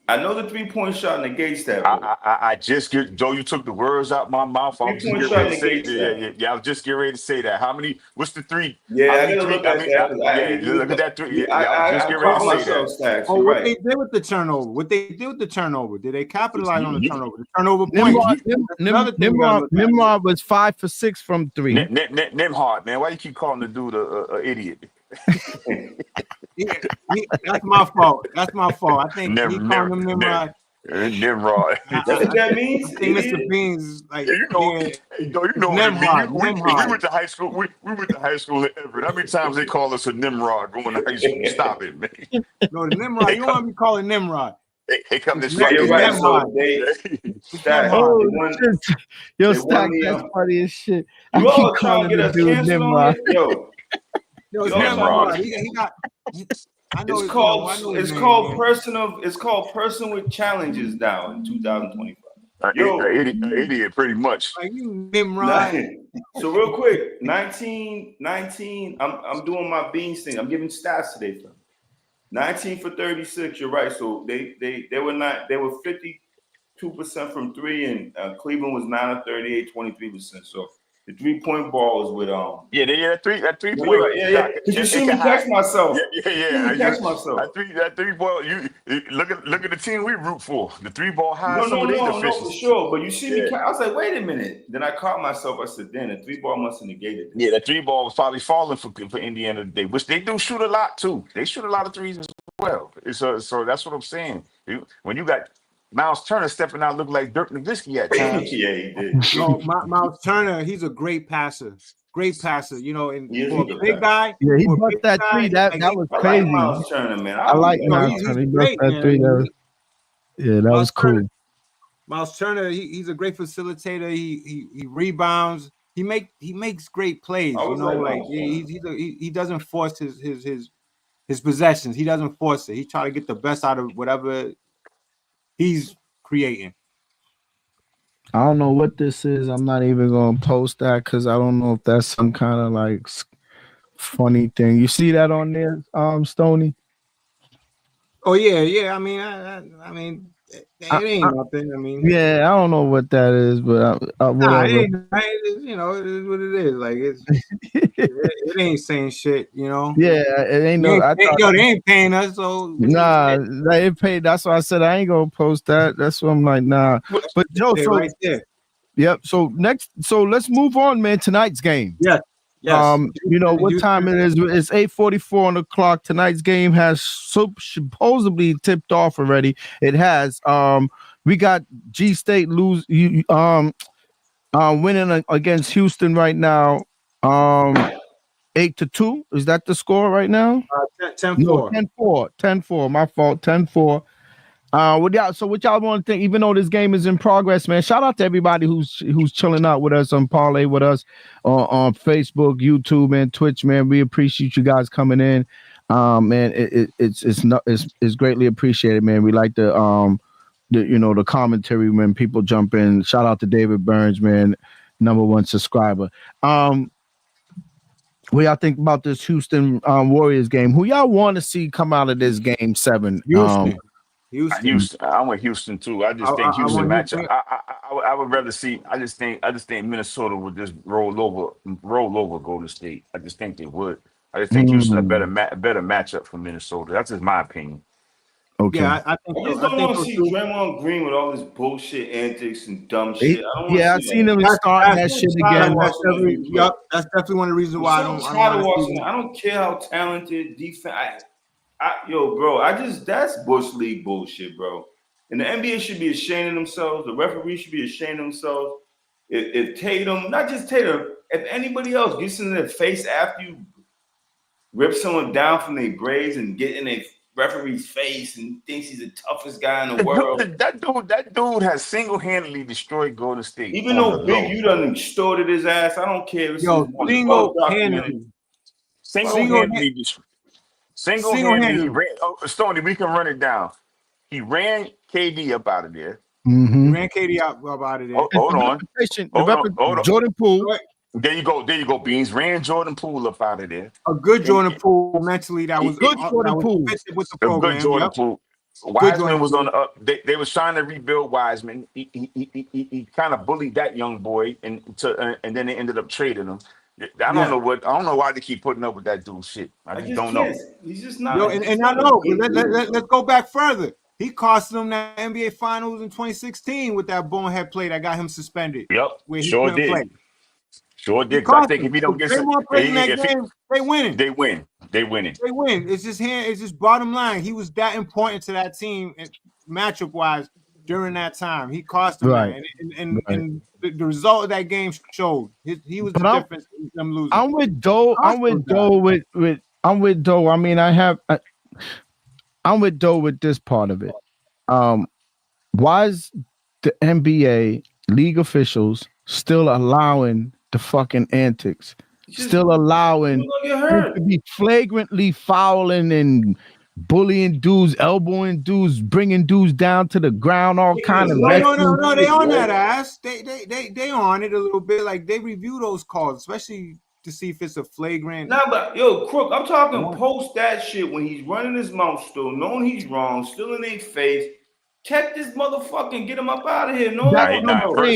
Speaker 4: I know the 3-point shot negates that, bro.
Speaker 5: I just get Joe. You took the words out my mouth. I was just
Speaker 4: 3-point
Speaker 5: getting
Speaker 4: shot
Speaker 5: ready to say,
Speaker 4: negates that.
Speaker 5: yeah. I was just getting ready to say that. How many? What's the three?
Speaker 4: Yeah,
Speaker 5: How
Speaker 4: I
Speaker 5: many
Speaker 4: gotta
Speaker 5: three?
Speaker 4: look
Speaker 5: I
Speaker 4: at
Speaker 5: mean,
Speaker 4: that
Speaker 5: look at that three.
Speaker 4: I,
Speaker 5: Yeah, I was just
Speaker 4: I
Speaker 5: getting ready to
Speaker 4: caught
Speaker 5: say
Speaker 4: myself,
Speaker 5: that.
Speaker 4: Stacks.
Speaker 3: Oh,
Speaker 4: You're
Speaker 3: what
Speaker 4: right.
Speaker 3: they did with the turnover? What they did with the turnover? Did they capitalize on the
Speaker 5: You-
Speaker 3: turnover? The turnover points. That's another thing we gotta look at.
Speaker 2: Nimrod was 5 for 6 from 3.
Speaker 5: Nimhard, man. Why you keep calling the dude a idiot?
Speaker 3: That's my fault. That's my fault. I think he calling them Nimrod.
Speaker 5: Nimrod.
Speaker 4: That's what that means.
Speaker 3: I think Mr.
Speaker 4: Idiot.
Speaker 3: Beans is like,
Speaker 5: Yeah, you know,
Speaker 3: yeah,
Speaker 5: you know
Speaker 3: it's
Speaker 5: what it
Speaker 3: Nimrod.
Speaker 5: means. We
Speaker 3: Nimrod.
Speaker 5: went to high school. We went to high school in Everett. How many times they call us a Nimrod going to high school? Stop it, man.
Speaker 3: No, the Nimrod.
Speaker 5: They
Speaker 3: You don't want to be calling Nimrod.
Speaker 5: they come
Speaker 3: It's,
Speaker 5: this
Speaker 4: Yeah, you're
Speaker 5: fucking
Speaker 4: right.
Speaker 5: mess.
Speaker 4: So they
Speaker 3: It's
Speaker 4: Stacks,
Speaker 3: Nimrod.
Speaker 4: they
Speaker 2: Oh,
Speaker 4: won.
Speaker 2: shit. Yo,
Speaker 4: They won
Speaker 2: Stack,
Speaker 4: the.
Speaker 2: that's funny as shit. I
Speaker 4: You
Speaker 2: keep
Speaker 4: all trying
Speaker 2: calling
Speaker 4: to get
Speaker 2: the
Speaker 4: us
Speaker 2: dude
Speaker 4: canceled on
Speaker 2: Nimrod.
Speaker 4: it? Yo,
Speaker 3: Yo, it's
Speaker 4: you all
Speaker 5: Nimrod.
Speaker 3: Nimrod. He got. I know.
Speaker 4: it's
Speaker 3: You know,
Speaker 4: called
Speaker 3: I know his
Speaker 4: it's
Speaker 3: name,
Speaker 4: called
Speaker 3: man.
Speaker 4: person with challenges now in 2025. Yo,
Speaker 5: An idiot, pretty much.
Speaker 3: Like you, Nimrod.
Speaker 4: so real quick, 19. I'm doing my beans thing. I'm giving stats today, fam. 19 for 36. You're right. So they were not. They were 52% from 3, and Cleveland was 9 of 38, 23%. So the 3-point ball is with
Speaker 5: Yeah, that three
Speaker 4: No,
Speaker 5: point
Speaker 4: you're right. Yeah.
Speaker 5: shot.
Speaker 4: Did you
Speaker 5: It
Speaker 4: see
Speaker 5: can
Speaker 4: me
Speaker 5: hide.
Speaker 4: catch myself?
Speaker 5: Yeah.
Speaker 4: Catch myself.
Speaker 5: That three ball. Look at the team we root for. The 3-ball hides some of their
Speaker 4: No, for
Speaker 5: deficiencies.
Speaker 4: sure. But you see me.
Speaker 5: Yeah.
Speaker 4: I was like, wait a minute. Then I caught myself. I said, damn, the 3-ball must have negated it.
Speaker 5: Yeah, that 3-ball was probably falling for Indiana today, which they do shoot a lot too. They shoot a lot of threes as well. So that's what I'm saying. When you got Miles Turner stepping out looking like Dirk Nowitzki at times.
Speaker 4: Yeah, he did.
Speaker 3: No, Miles Turner. He's a great passer. Great passer. You know, and
Speaker 4: He is
Speaker 3: for
Speaker 4: a
Speaker 3: a
Speaker 4: good
Speaker 3: big
Speaker 4: passer.
Speaker 3: guy.
Speaker 2: Yeah, he
Speaker 3: for a
Speaker 2: bust
Speaker 3: big
Speaker 2: that
Speaker 3: guy,
Speaker 2: 3. That
Speaker 3: like,
Speaker 2: was
Speaker 4: I like
Speaker 2: crazy.
Speaker 4: Miles Turner, man.
Speaker 2: I like
Speaker 3: you know,
Speaker 2: Miles
Speaker 3: he's
Speaker 2: Turner. He bust
Speaker 3: great,
Speaker 2: that
Speaker 3: man.
Speaker 2: 3. Yeah, that
Speaker 3: Miles
Speaker 2: was cool.
Speaker 3: Turner, Miles Turner, he's a great facilitator. He rebounds. He makes great plays.
Speaker 4: I
Speaker 3: You
Speaker 4: was
Speaker 3: know,
Speaker 4: like,
Speaker 3: like he doesn't force his possessions. He doesn't force it. He try to get the best out of whatever he's creating.
Speaker 2: I don't know what this is. I'm not even gonna post that because I don't know if that's some kind of like funny thing. You see that on there, Stony?
Speaker 3: Oh yeah. I mean, it ain't nothing. I mean,
Speaker 2: Yeah, I don't know what that is, but
Speaker 3: nah,
Speaker 2: whatever.
Speaker 3: you know, it is what it is. Like it ain't saying shit. You know.
Speaker 2: Yeah, it ain't no.
Speaker 3: They ain't paying us, so
Speaker 2: Nah, they paid. That's why I said I ain't gonna post that. That's why I'm like, nah. But Joe,
Speaker 3: Stay
Speaker 2: so
Speaker 3: right there.
Speaker 2: yep. So let's move on, man. Tonight's game.
Speaker 3: Yes.
Speaker 2: You know what time it is? It's 8:44 on the clock. Tonight's game has supposedly tipped off already. It has. We got G State winning against Houston right now. 8-2. Is that the score right now?
Speaker 3: 10-4.
Speaker 2: No, 10-4. 10-4. My fault. 10-4. What y'all want to think? Even though this game is in progress, man. Shout out to everybody who's chilling out with us on Parlay with us on Facebook, YouTube, and Twitch, man. We appreciate you guys coming in. Man, it's greatly appreciated, man. We like the commentary when people jump in. Shout out to David Burns, man, #1 subscriber. What y'all think about this Houston Warriors game? Who y'all want to see come out of this game 7?
Speaker 3: Houston.
Speaker 5: I went Houston too. I just think Houston matchup. I would rather see. I just think Minnesota would just roll over Golden State. I just think they would. I just think Houston a better matchup for Minnesota. That's just my opinion.
Speaker 2: Okay.
Speaker 3: Yeah, I think
Speaker 4: I just
Speaker 3: so. I
Speaker 4: don't
Speaker 3: think
Speaker 4: want to
Speaker 3: so
Speaker 4: see
Speaker 3: too.
Speaker 4: Draymond Green with all his bullshit antics and dumb shit. I don't want
Speaker 2: Yeah,
Speaker 4: to
Speaker 2: I
Speaker 4: see
Speaker 2: seen
Speaker 4: that.
Speaker 2: him
Speaker 3: That's,
Speaker 2: starting
Speaker 3: that's,
Speaker 2: that shit
Speaker 3: I'm tired
Speaker 2: again.
Speaker 3: of
Speaker 4: watching those
Speaker 3: definitely,
Speaker 4: replays.
Speaker 3: yep, that's definitely one of the reasons
Speaker 4: I'm
Speaker 3: why I
Speaker 4: so
Speaker 3: don't
Speaker 4: tired
Speaker 3: want
Speaker 4: of
Speaker 3: to see
Speaker 4: watching
Speaker 3: them.
Speaker 4: it. I don't care how talented defense. Yo, bro, that's Bush League bullshit, bro. And the NBA should be ashamed of themselves. The referees should be ashamed of themselves. If Tatum, not just Tatum, if anybody else gets in their face after you rip someone down from their braids and get in their referee's face and thinks he's the toughest guy in the world,
Speaker 5: That dude has single-handedly destroyed Golden State
Speaker 4: even
Speaker 5: on the
Speaker 4: though Big
Speaker 5: low.
Speaker 4: U done extorted his ass, I don't care. This is
Speaker 3: Yo,
Speaker 4: well documented.
Speaker 3: single-handedly,
Speaker 4: Fuck him.
Speaker 5: Single-handedly, he
Speaker 3: single-handedly,
Speaker 5: ran. Oh, Stoney, we can run it down. He ran KD up out of there.
Speaker 2: Mm-hmm.
Speaker 3: ran KD out of there.
Speaker 5: Hold on.
Speaker 2: Jordan Poole.
Speaker 5: There you go, Beans. Ran Jordan Poole up out of there.
Speaker 3: A good Jordan Poole mentally that was
Speaker 2: Good Jordan Poole.
Speaker 3: fit with the
Speaker 5: A good
Speaker 3: program.
Speaker 5: Jordan
Speaker 3: Yep.
Speaker 5: Poole.
Speaker 3: Good
Speaker 5: Wiseman
Speaker 3: Jordan
Speaker 5: was on
Speaker 3: Poole.
Speaker 5: the up. They was trying to rebuild Wiseman. He kind of bullied that young boy, and then they ended up trading him. I don't know why they keep putting up with that dude shit. I just don't know.
Speaker 4: can't. He's just not.
Speaker 3: Yo, and I know, but let's go back further. He cost them that NBA Finals in 2016 with that bonehead play that got him suspended.
Speaker 5: Yep,
Speaker 3: Where he
Speaker 5: sure
Speaker 3: couldn't
Speaker 5: did.
Speaker 3: play.
Speaker 5: Sure
Speaker 3: He
Speaker 5: did. 'Cause I
Speaker 3: cost
Speaker 5: think
Speaker 3: them.
Speaker 5: if he don't get
Speaker 3: Draymond plays in that
Speaker 5: if he-
Speaker 3: game, they winning.
Speaker 5: they win. They winning.
Speaker 3: They win. It's just bottom line. He was that important to that team matchup wise during that time. He cost them
Speaker 2: Right.
Speaker 3: that. And the result of that game showed he was the difference in them losing.
Speaker 2: I'm with Doe. I'm with Doe. I mean, I'm with Doe with this part of it. Why is the NBA league officials still allowing the fucking antics? Still allowing to be flagrantly fouling and bullying dudes, elbowing dudes, bringing dudes down to the ground, all kind of.
Speaker 3: No, they on that ass. They on it a little bit. Like they review those calls, especially to see if it's a flagrant.
Speaker 4: Nah, but yo, Crook, I'm talking post that shit when he's running his mouth still, knowing he's wrong, still in their face. Check this motherfucker and get him up out of here.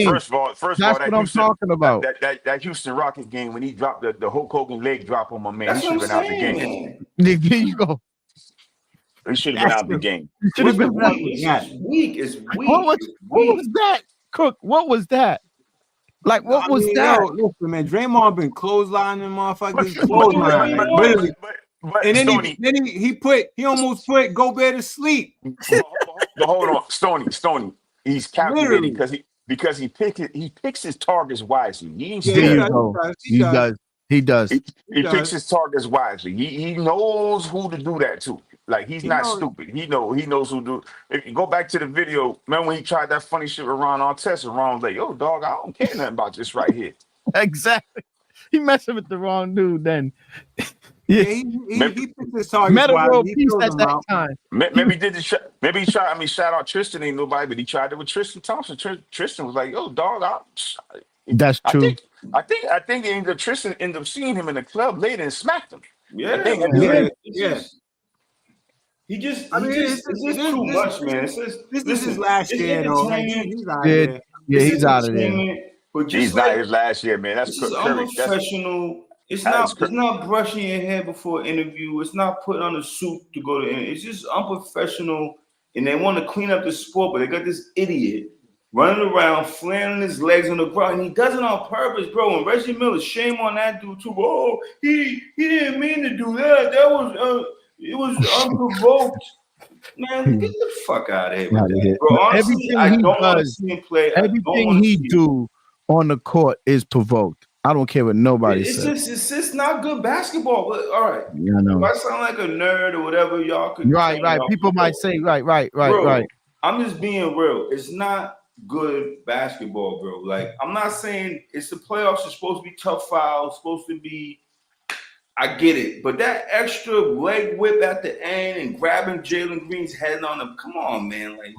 Speaker 5: First of all,
Speaker 2: that's what I'm talking about.
Speaker 5: That Houston Rockets game when he dropped the Hulk Hogan leg drop on my man,
Speaker 4: That's
Speaker 5: he should have been out the
Speaker 4: saying,
Speaker 5: game.
Speaker 2: There you go.
Speaker 5: He should have been out the game.
Speaker 2: Should have been out.
Speaker 4: It's weak. It's weak.
Speaker 2: What was that, Cook? What was that? Like, what was that?
Speaker 3: Yo, listen, man, Draymond been clotheslining them motherfuckers. Clotheslining, like, literally. And then he almost put Gobert to sleep.
Speaker 5: But hold on, Stoney. He's calculating because he picks his targets wisely. He ain't stupid.
Speaker 2: He does.
Speaker 5: He picks his targets wisely. He knows who to do that to. Like he's not stupid. He knows who to do. If you go back to the video, remember when he tried that funny shit with Ron Artest, and Ron was like, "Yo, dog, I don't care nothing about this right here."
Speaker 2: Exactly. He messing with the wrong dude then.
Speaker 3: Yeah, he picked his targets
Speaker 2: Meta
Speaker 3: wisely.
Speaker 2: World
Speaker 3: He
Speaker 2: Peace
Speaker 3: killed
Speaker 2: at
Speaker 3: them
Speaker 2: that
Speaker 3: out.
Speaker 2: time.
Speaker 5: Maybe he did the shot. Maybe he tried. I mean, shout out Tristan, ain't nobody, but he tried it with Tristan Thompson. Tristan was like, "Yo, dog,
Speaker 2: That's true.
Speaker 5: I think Tristan ended up seeing him in the club later and smacked him.
Speaker 4: Yeah,
Speaker 3: yeah.
Speaker 4: It's just too much, man.
Speaker 3: This is his last year, though. He's out of there.
Speaker 2: Yeah, he's out of there.
Speaker 4: But
Speaker 5: He's not his last year, man. That's
Speaker 4: this is unprofessional. It's not brushing your hair before an interview. It's not putting on a suit to go to interview. It's just unprofessional, and they want to clean up the sport, but they got this idiot running around, flailing his legs on the ground, and he does it on purpose, bro. And Reggie Miller, shame on that dude too. Oh, he didn't mean to do that. That was it was unprovoked. Man, get the fuck out of here, man. Bro. Honestly, I don't want to see him play.
Speaker 2: Everything he do on the court is provoked. I don't care what nobody says.
Speaker 4: It's just not good basketball. But all right,
Speaker 2: yeah, I know.
Speaker 4: If I sound like a nerd or whatever, y'all could.
Speaker 2: Right. People might say, right.
Speaker 4: Bro, I'm just being real. It's not good basketball, bro. Like, I'm not saying it's the playoffs. It's supposed to be tough fouls. Supposed to be. I get it, but that extra leg whip at the end and grabbing Jalen Green's head on him. Come on, man. Like,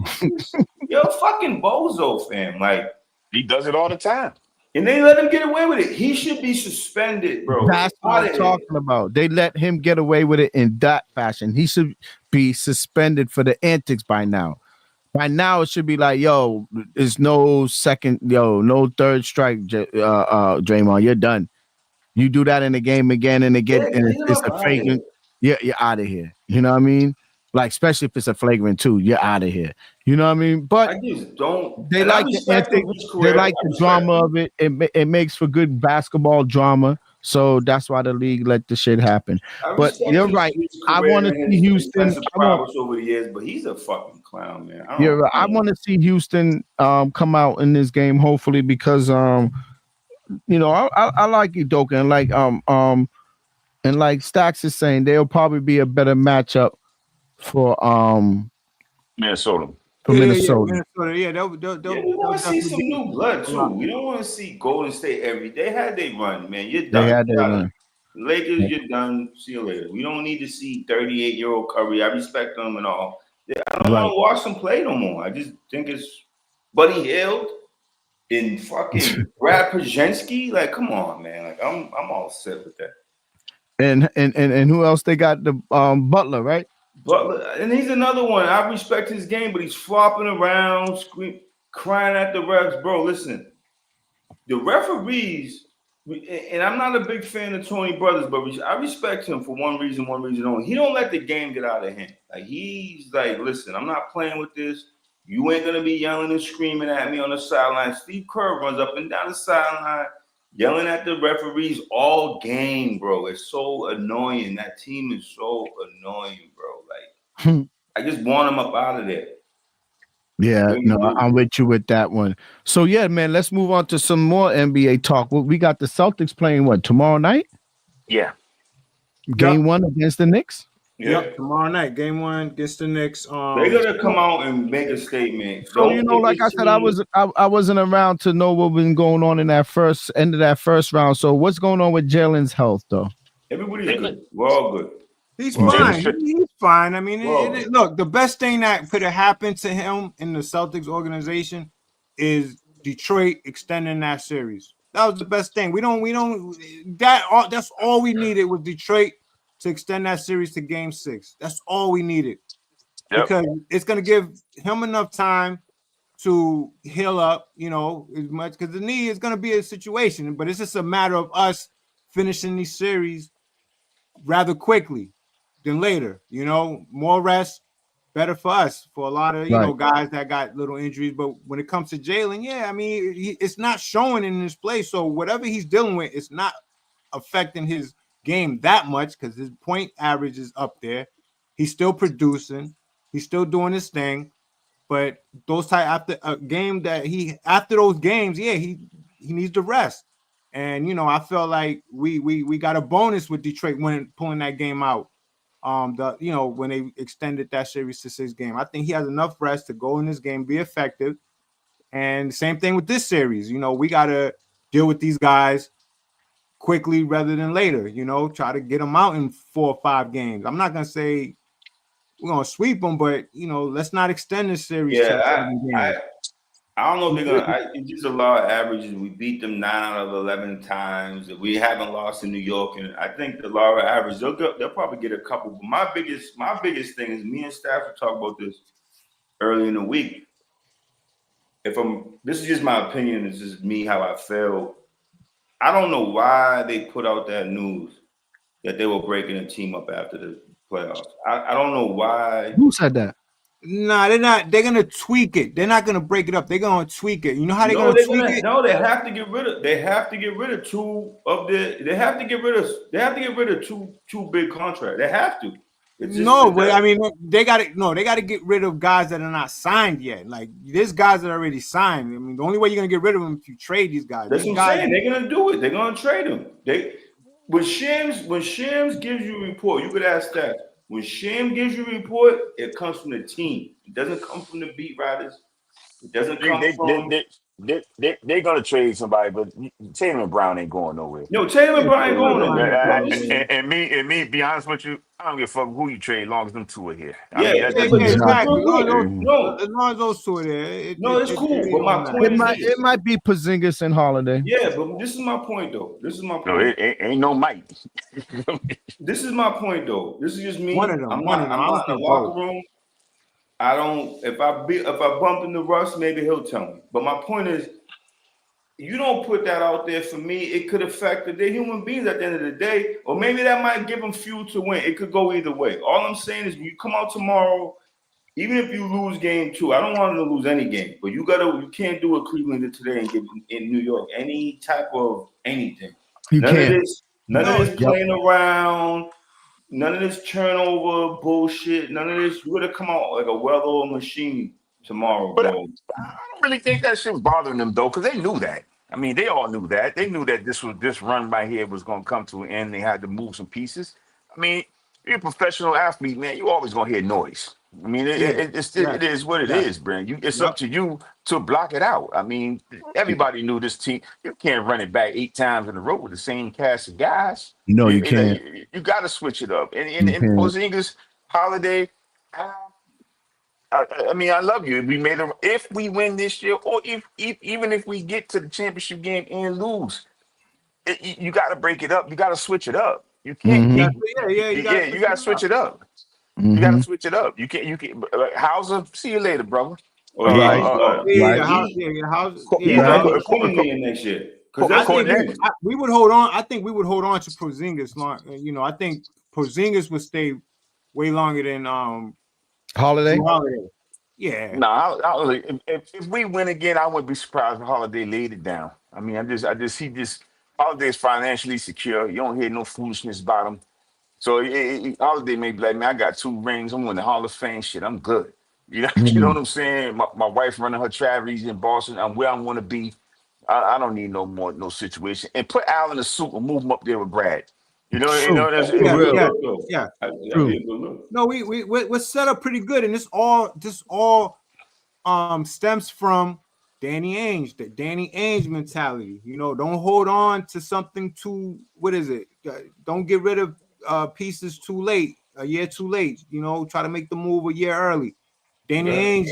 Speaker 4: you're a fucking bozo, fam. Like,
Speaker 5: he does it all the time.
Speaker 4: And they let him get away with it. He should be suspended, bro.
Speaker 2: That's what I'm talking about. They let him get away with it in that fashion. He should be suspended for the antics by now. By now, it should be like, yo, there's no third strike, Draymond. You're done. You do that in the game again and again, and it's a fake. You're out of here. You know what I mean? Like, especially if it's a flagrant 2, you're out of here. You know what I mean? But
Speaker 4: I just don't.
Speaker 2: they
Speaker 4: And I
Speaker 2: like the
Speaker 4: respect him for his
Speaker 2: they
Speaker 4: career.
Speaker 2: like
Speaker 4: I
Speaker 2: the
Speaker 4: respect
Speaker 2: drama
Speaker 4: him.
Speaker 2: of it. It makes for good basketball drama. So that's why the league let the shit happen.
Speaker 4: I
Speaker 2: But
Speaker 4: respect
Speaker 2: you're
Speaker 4: him
Speaker 2: right.
Speaker 4: for his
Speaker 2: I want
Speaker 4: career
Speaker 2: to
Speaker 4: and
Speaker 2: see
Speaker 4: his
Speaker 2: Houston.
Speaker 4: defensive prowess over the years, but he's a fucking clown, man.
Speaker 2: I want to see Houston come out in this game, hopefully, because you know, I like Udoka, and like Stacks is saying, they'll probably be a better matchup for
Speaker 5: Minnesota.
Speaker 2: Minnesota.
Speaker 3: Minnesota. Yeah,
Speaker 4: Yeah, we want to see some new blood too. We don't want to see Golden State every day. Had they run, man, you're
Speaker 2: They
Speaker 4: done.
Speaker 2: had their run.
Speaker 4: Lakers, you're done. See you later. We don't need to see 38-year-old Curry. I respect them and all. I don't want to watch them play no more. I just think it's Buddy Hield and fucking Brad Pajensky. Like, come on, man. Like, I'm all set with that.
Speaker 2: And who else they got? The Butler, right?
Speaker 4: But and he's another one. I respect his game, but he's flopping around, crying at the refs. Bro, listen, the referees, and I'm not a big fan of Tony Brothers, but I respect him for one reason only. He don't let the game get out of hand. Like, he's like, listen, I'm not playing with this. You ain't gonna be yelling and screaming at me on the sideline. Steve Kerr runs up and down the sideline, yelling at the referees all game, bro. It's so annoying. That team is so annoying, bro. Like, I just want him up out of there.
Speaker 2: Yeah, no, I'm with you with that one. So yeah, man, let's move on to some more NBA talk. We got the Celtics playing what tomorrow night?
Speaker 5: Yeah.
Speaker 2: Game 1 against the Knicks.
Speaker 3: Yep, tomorrow night, game 1 against the Knicks.
Speaker 4: They're gonna come out and make a statement.
Speaker 2: So you know, like I said, I wasn't around to know what was going on in that end of that first round. So what's going on with Jalen's health, though?
Speaker 4: Everybody's good. We're all good.
Speaker 3: He's fine. He's fine. I mean,
Speaker 4: Whoa.
Speaker 3: look, the best thing that could have happened to him in the Celtics organization is Detroit extending that series. That was the best thing. That's all we needed was Detroit to extend that series to game 6. That's all we needed.
Speaker 5: Yep.
Speaker 3: Because it's going to give him enough time to heal up, you know, as much, because the knee is going to be a situation, but it's just a matter of us finishing these series rather quickly than later. You know, more rest, better for us, for a lot of, you know, guys that got little injuries. But when it comes to Jalen, yeah, I mean, it's not showing in his play. So whatever he's dealing with, it's not affecting his game that much because his point average is up there. He's still producing. He's still doing his thing. But those type after a game that after those games, yeah, he needs to rest. And you know, I felt like we got a bonus with Detroit when pulling that game out. When they extended that series to 6 games, I think he has enough rest to go in this game, be effective. And same thing with this series. You know, we got to deal with these guys quickly rather than later. You know, try to get them out in 4 or 5 games. I'm not gonna say we're gonna sweep them, but you know, let's not extend this series.
Speaker 4: Yeah, I don't know if they're gonna. It's just a lot of averages. We beat them 9 out of 11 times. We haven't lost in New York, and I think the law of average they'll probably get a couple. But my biggest thing is me and staff will talk about this early in the week. This is just my opinion. This is me how I feel. I don't know why they put out that news that they were breaking a team up after the playoffs. I don't know why.
Speaker 2: Who said that?
Speaker 3: Nah, they're not. They're gonna tweak it. They're not gonna break it up. They're gonna tweak it. You know how they're gonna tweak it?
Speaker 4: No, they have to get rid of. They have to get rid of two of the. They have to get rid of two big contracts. They have to.
Speaker 3: But I mean, they got to. No, they got to get rid of guys that are not signed yet. Like there's guys that are already signed. I mean, the only way you're gonna get rid of them if you trade these guys.
Speaker 4: That's what I'm saying. They're gonna do it. They're gonna trade them. When Shams gives you a report, you could ask that. When Sham gives you a report, it comes from the team. It doesn't come from the beat writers. It doesn't come from.
Speaker 5: They're gonna trade somebody, but Tatum and Brown ain't going nowhere.
Speaker 4: No, Tatum and Brown ain't going nowhere.
Speaker 5: And me, be honest with you, I don't give a fuck who you trade, as long as them two are here.
Speaker 3: Exactly. No, as long as those two are there,
Speaker 4: it's cool. But my point
Speaker 2: it might be Porzingis and Holiday.
Speaker 4: Yeah, but this is my point though.
Speaker 5: No, it ain't no Mike.
Speaker 4: This is my point though. This is just me.
Speaker 3: One of them.
Speaker 4: I'm not in the locker room. I don't. If I bump into Russ, maybe he'll tell me. But my point is, you don't put that out there for me, it could affect the human beings at the end of the day, or maybe that might give them fuel to win. It could go either way. All I'm saying is when you come out tomorrow, even if you lose game 2, I don't want to lose any game, but you can't do what Cleveland did today and get in New York any type of anything. None of this playing around, none of this turnover bullshit, none of this. You gotta come out like a well-oiled machine tomorrow,
Speaker 5: But I
Speaker 4: bro.
Speaker 5: don't really think that shit was bothering them though, because they knew that. I mean, they all knew that. They knew that this run right here was going to come to an end. They had to move some pieces. I mean, you're a professional athlete, man. You always going to hear noise. I mean, it is what it is, Brand. It's up to you to block it out. I mean, everybody knew this team. You can't run it back 8 times in a row with the same cast of guys.
Speaker 2: No, you can't.
Speaker 5: You got to switch it up. And Porzingis, Holiday. I mean, I love you. If we win this year, or even if we get to the championship game and lose, you got to break it up. You got to switch it up. You can't keep. You got to switch it up. You got to switch it up. You can't. Hauser, see you later, brother.
Speaker 4: He's next year.
Speaker 3: Because we would hold on. I think we would hold on to Porzingis. You know, I think Porzingis would stay way longer than
Speaker 2: Holiday.
Speaker 3: Yeah.
Speaker 5: No, if we win again, I wouldn't be surprised if Holiday laid it down. I mean, Holiday's financially secure. You don't hear no foolishness about him. So Holiday may be like, man, I got 2 rings. I'm winning the Hall of Fame. Shit, I'm good. You know what I'm saying? My wife running her travel in Boston. I'm where I want to be. I don't need no situation. And put Al in the suit and move him up there with Brad. That's real.
Speaker 3: Yeah. No, we're set up pretty good, and this all stems from Danny Ainge, the Danny Ainge mentality. You know, don't hold on to something too. What is it? Don't get rid of pieces too late, a year too late. You know, try to make the move a year early. Danny Ainge.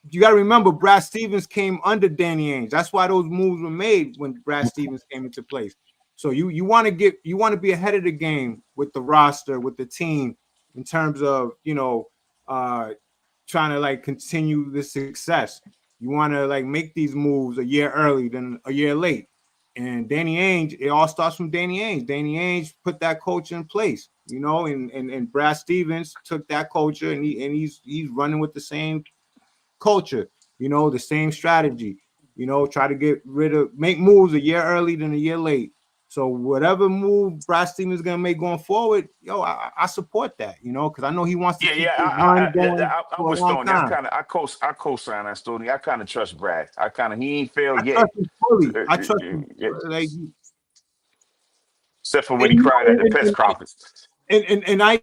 Speaker 3: You got to remember, Brad Stevens came under Danny Ainge. That's why those moves were made when Brad Stevens came into place. So you want to be ahead of the game with the roster, with the team, in terms of trying to like continue this success. You want to like make these moves a year early than a year late. And Danny Ainge, it all starts from Danny Ainge. Danny Ainge put that culture in place, and Brad Stevens took that culture and he's running with the same culture, the same strategy. Try to make moves a year early than a year late. So whatever move Brad Stevens is gonna make going forward, I support that, because I know he wants to keep
Speaker 5: I'm with Stoney. I co-sign that, Stoney. I kind of trust Brad. He ain't failed yet.
Speaker 3: I trust him.
Speaker 5: Except for when he cried at the press conference.
Speaker 3: And I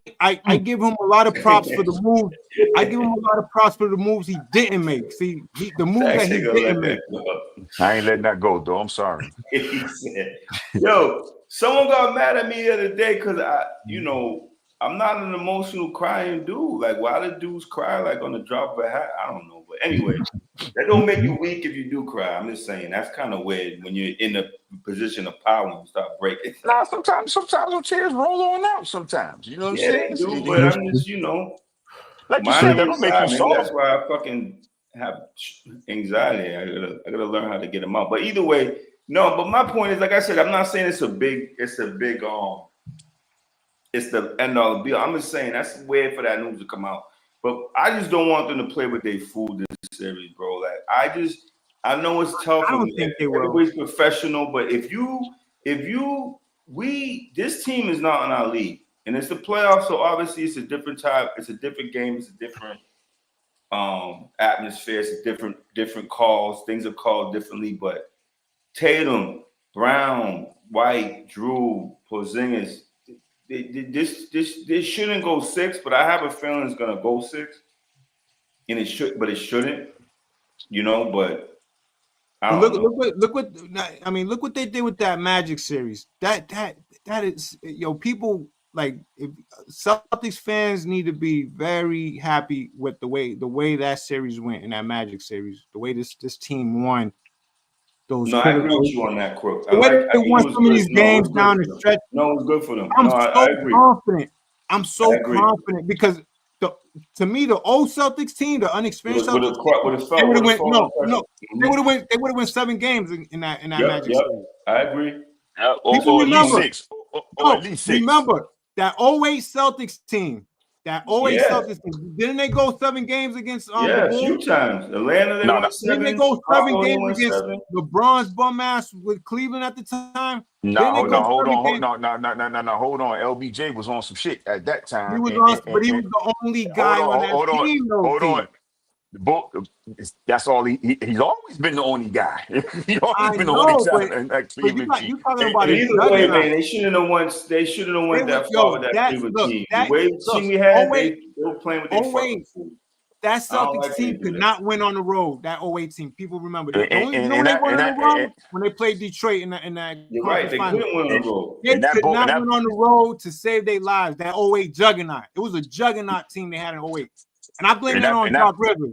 Speaker 3: give him a lot of props for the moves. I give him a lot of props for the moves he didn't make. See, the moves that he didn't make.
Speaker 5: I ain't letting that go, though. I'm sorry.
Speaker 4: He said, yo, someone got mad at me the other day because I'm not an emotional crying dude. Like, why do dudes cry like on the drop of a hat? I don't know. But anyway, that don't make you weak if you do cry. I'm just saying that's kind of weird when you're in a position of power and you start breaking.
Speaker 5: Nah, sometimes those tears roll on out. Sometimes, you know what I'm saying?
Speaker 4: They do, but I'm just,
Speaker 5: like you said, that don't make you soft.
Speaker 4: That's why I fucking have anxiety. I gotta learn how to get them out. But either way, no. But my point is, like I said, I'm not saying it's the end all be. I'm just saying that's weird for that news to come out. But I just don't want them to play with their food this series, bro. Like I know it's tough.
Speaker 3: I don't think they will.
Speaker 4: Everybody's professional, but if this team is not in our league, and it's the playoffs, so obviously it's a different type, it's a different game, it's a different atmosphere, it's a different calls, things are called differently. But Tatum, Brown, White, Drew, Porzingis. This shouldn't go 6, but I have a feeling it's gonna go 6, and it shouldn't, But
Speaker 3: look what they did with that Magic series. That is, people like Celtics fans need to be very happy with the way that series went in that Magic series. The way this team won.
Speaker 4: I agree with you on that, Crook.
Speaker 3: They won some of these games down the stretch.
Speaker 4: No, it was good for them.
Speaker 3: I agree. Confident. I'm so confident because to me, the old Celtics team, the unexperienced Celtics, they would have went. They would have went. They would have went 7 games in that Magic series.
Speaker 4: I agree.
Speaker 3: People
Speaker 5: Or at least
Speaker 3: remember.
Speaker 5: 6. Or at least 6.
Speaker 3: Remember that 08 Celtics team. That 08 Celtics team. Didn't they go 7 games against
Speaker 4: a few times. Atlanta, they won 7.
Speaker 3: Didn't they go 7 games against LeBron's bum ass with Cleveland at the time?
Speaker 5: Hold on. LBJ was on some shit at that time.
Speaker 3: He was but he was the only guy on that team.
Speaker 5: That's all he's always been the only guy. He's always been the only guy in that Cleveland team.
Speaker 4: You talking about either way, man. They shouldn't have won. They shouldn't have went that far with that Cleveland team. The way team we had, they were playing with their
Speaker 3: that Celtics team could not win on the road. That 08 team, people remember. They won on the road when they played Detroit in that.
Speaker 4: You're right. They couldn't win on the road.
Speaker 3: They could not win on the road to save their lives. That 08 juggernaut. It was a juggernaut team they had in 08, and I blame that on Doc Rivers.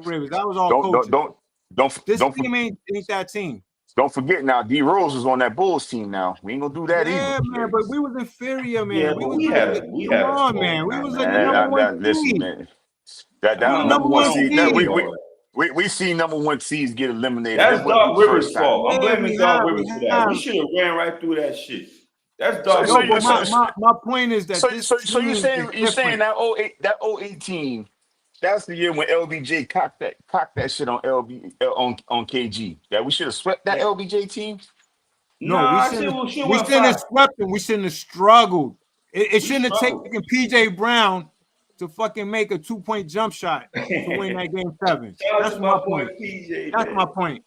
Speaker 3: Rivers. That was all coaching. This team ain't that team.
Speaker 5: Don't forget now, D Rose was on that Bulls team. Now we ain't gonna do that either.
Speaker 3: Yeah, man, but we was inferior, man.
Speaker 4: Yeah, we had
Speaker 3: man. We was like the number 1 seed.
Speaker 5: Man. That number 1 seed. We see number 1 seeds get eliminated.
Speaker 4: That's Doc Rivers' fault. I'm blaming Doc Rivers for that. We should have ran right through that shit. That's Doc Rivers.
Speaker 3: My point is that
Speaker 5: so you're saying that 08 team. That's the year when LBJ cocked that shit on on KG. That we should have swept that LBJ team.
Speaker 3: No, we shouldn't have swept them. We shouldn't have struggled. It shouldn't have taken PJ Brown to fucking make a 2-point jump shot to win that game 7. That's my point. That's my point.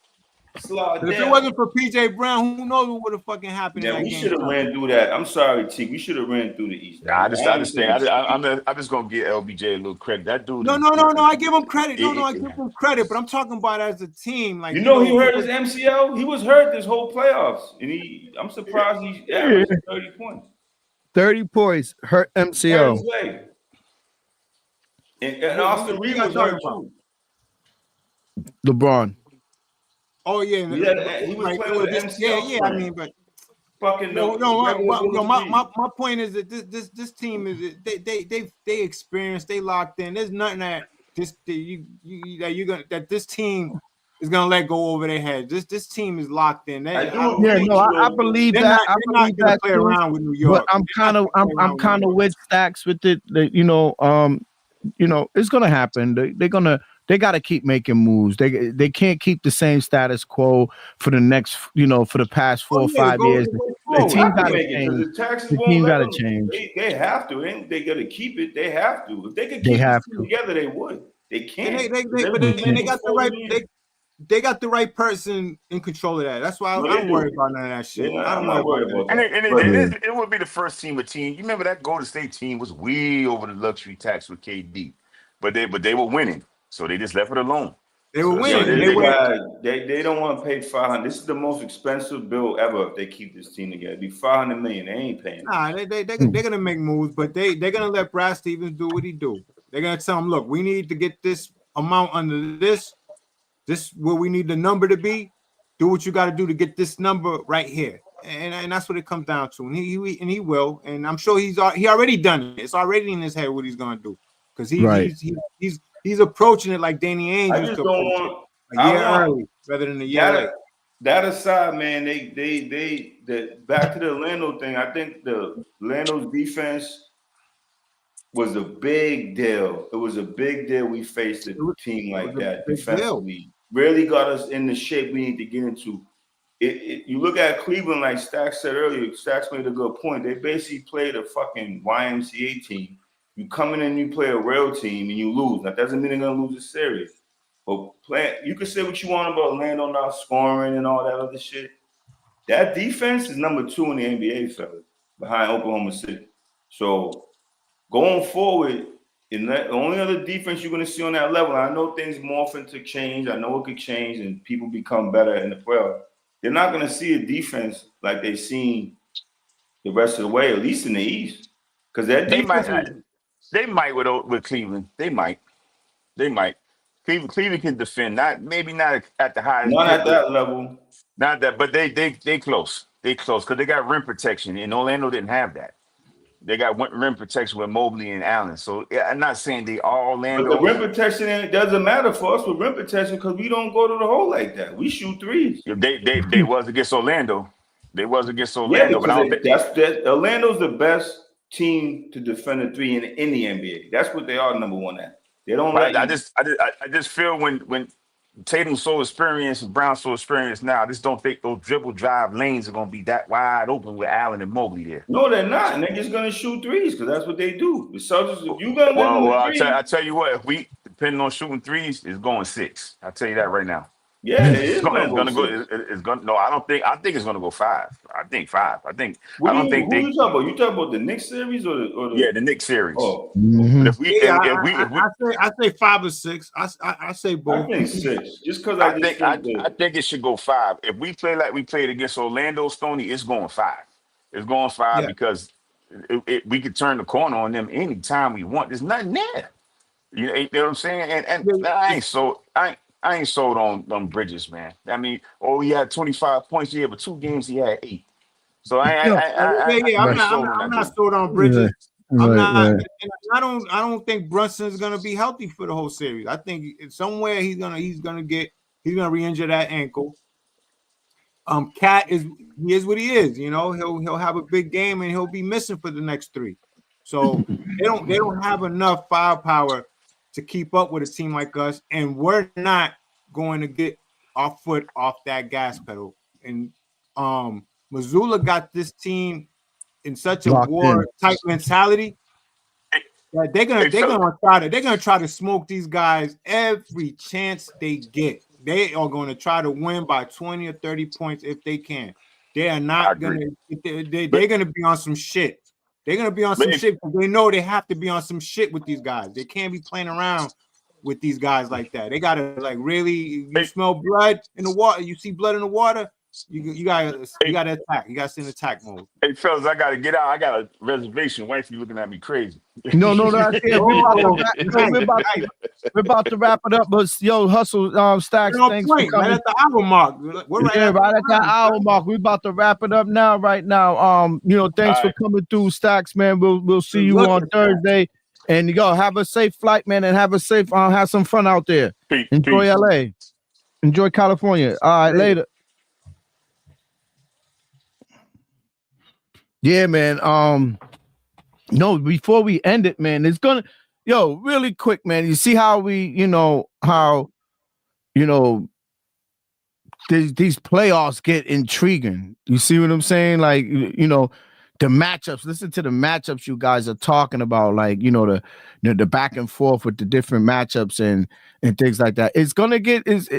Speaker 3: If it wasn't for PJ Brown, who knows what would have fucking happened?
Speaker 4: Yeah, we should have ran through that. I'm sorry, T. We should have ran through the East.
Speaker 5: Nah, I understand. I'm just gonna give LBJ a little credit. That dude.
Speaker 3: No. I give him credit. I give him credit. But I'm talking about as a team. Like
Speaker 4: he hurt his MCL. He was hurt this whole playoffs, and I'm surprised he averaged 30 points.
Speaker 2: 30 points hurt MCL.
Speaker 4: And Austin Reeves was hurt too.
Speaker 2: LeBron.
Speaker 3: Oh yeah,
Speaker 4: he was playing with MCL.
Speaker 3: Yeah. I mean, but fucking my point is that this team is they experienced, they locked in. There's nothing that this team is gonna let go over their heads. This team is locked in. I
Speaker 2: believe that. I believe that play around with New York. But I'm kind of with Stacks with it. It's gonna happen. They got to keep making moves. They can't keep the same status quo for the next, for the past 4 or 5 years. The team got to change. The team got to change.
Speaker 4: They have to. They got to keep it. They have to. If they could keep it together, they would. They can't.
Speaker 3: They got the right. They got the right person in control of that. That's why I don't worry about none of that shit.
Speaker 4: Yeah, I'm not worried about that.
Speaker 5: And it would be the first team. You remember that Golden State team was way over the luxury tax with KD, but they were winning. So they just left it alone.
Speaker 3: They were winning.
Speaker 4: They don't want to pay $500. This is the most expensive bill ever if they keep this team together. It'd be $500 million. They ain't paying.
Speaker 3: Nah, they're gonna make moves, but they're gonna let Brad Stevens do what he do. They're gonna tell him, look, we need to get this amount under this. This where we need the number to be. Do what you got to do to get this number right here, and that's what it comes down to. And he will. And I'm sure he already done it. It's already in his head what he's gonna do because he's approaching it like Danny Ainge used to approach it a year early rather than a year late.
Speaker 4: That aside, man, they back to the Orlando thing. I think the Orlando's defense was a big deal. It was a big deal we faced a team like that defensively. Really got us in the shape we need to get into. You look at Cleveland, like Stacks said earlier, Stacks made a good point. They basically played a fucking YMCA team. You come in and you play a real team and you lose. That doesn't mean they're gonna lose a series. But you can say what you want about Orlando not scoring and all that other shit. That defense is number 2 in the NBA, fellas, behind Oklahoma City. So going forward, the only other defense you're gonna see on that level, I know things morph into change. I know it could change and people become better in the playoffs. They're not gonna see a defense like they've seen the rest of the way, at least in the East. Because that defense
Speaker 5: They might with Cleveland. They might. Cleveland can defend. Maybe not at the highest.
Speaker 4: Not at that level.
Speaker 5: Not that, but they close. They close because they got rim protection, and Orlando didn't have that. They got rim protection with Mobley and Allen. So yeah, I'm not saying they all
Speaker 4: But the
Speaker 5: Orlando.
Speaker 4: rim protection, it doesn't matter for us with rim protection because we don't go to the hole like that. We shoot threes.
Speaker 5: They was against Orlando. They was against
Speaker 4: Yeah,
Speaker 5: Orlando, but I
Speaker 4: because
Speaker 5: don't think
Speaker 4: that Orlando's the best team to defend a three in the NBA. That's what they are number one at. They don't let
Speaker 5: I
Speaker 4: you.
Speaker 5: just feel when Tatum's so experienced and Brown's so experienced now, I just don't think those dribble drive lanes are gonna be that wide open with Allen and Mobley there.
Speaker 4: No, they're not. And they're just gonna shoot threes because that's what they do. The Celtics, if you gonna let them
Speaker 5: Well,
Speaker 4: three,
Speaker 5: I tell you what, if we depending on shooting threes, it's going 6. I tell you that right now.
Speaker 4: yeah, it is
Speaker 5: It's
Speaker 4: gonna go
Speaker 5: gonna go.
Speaker 4: six.
Speaker 5: It's gonna. No, I don't think. I think it's gonna go 5. I think 5. I think.
Speaker 4: What
Speaker 5: I
Speaker 4: do
Speaker 5: don't
Speaker 4: you?
Speaker 5: think
Speaker 4: Who
Speaker 5: they.
Speaker 4: you talking about? You talking about the Knicks series or the?
Speaker 5: Yeah, the Knicks series.
Speaker 4: Oh,
Speaker 5: But if we,
Speaker 2: Yeah,
Speaker 5: if we,
Speaker 2: I say 5 or 6. I say
Speaker 4: I
Speaker 2: both.
Speaker 4: think 6. Just because
Speaker 5: I
Speaker 4: I just
Speaker 5: think
Speaker 4: think
Speaker 5: I think it should go 5. If we play like we played against Orlando, Stoney, it's going 5. It's going 5
Speaker 2: Yeah.
Speaker 5: because we could turn the corner on them anytime we want. There's nothing there. You know what I'm saying? And I ain't sold on Bridges, man. I mean, he had 25 points here, but 2 games he had 8. So
Speaker 2: I'm not sold on Bridges. Right, I'm not. right. And I don't think Brunson's gonna be healthy for the whole series. I think somewhere he's gonna re-injure that ankle. Cat is what he is. You know, he'll have a big game and he'll be missing for the next 3. So they don't have enough firepower to keep up with a team like us, and we're not going to get our foot off that gas pedal. And Missoula got this team in such a war type mentality that they're gonna try to smoke these guys every chance they get. They are going to try to win by 20 or 30 points if they can. They are not gonna. They're gonna be on some shit. They're gonna be on some shit because they know they have to be on some shit with these guys. They can't be playing around with these guys like that. They gotta like really. You smell blood in the water. You see blood in the water. You gotta attack. You gotta stay in attack mode.
Speaker 5: Hey fellas, I gotta get out. I got a reservation. Wifey looking at me crazy.
Speaker 2: No, that's it. We're about to wrap it up. But yo, hustle, Stacks. Thanks for coming. Right at the hour mark. We're right at that hour mark. We're about to wrap it up now. Right now. Thanks for coming through, Stacks, man. We'll see you on Thursday. And have a safe flight, man, and have some fun out there. Enjoy LA. Enjoy California. All right, later. Yeah, man. No, before we end it, man, it's gonna really quick, man. You see how these playoffs get intriguing. You see what I'm saying? Like, the matchups. Listen to the matchups you guys are talking about, like, the back and forth with the different matchups and things like that. It's gonna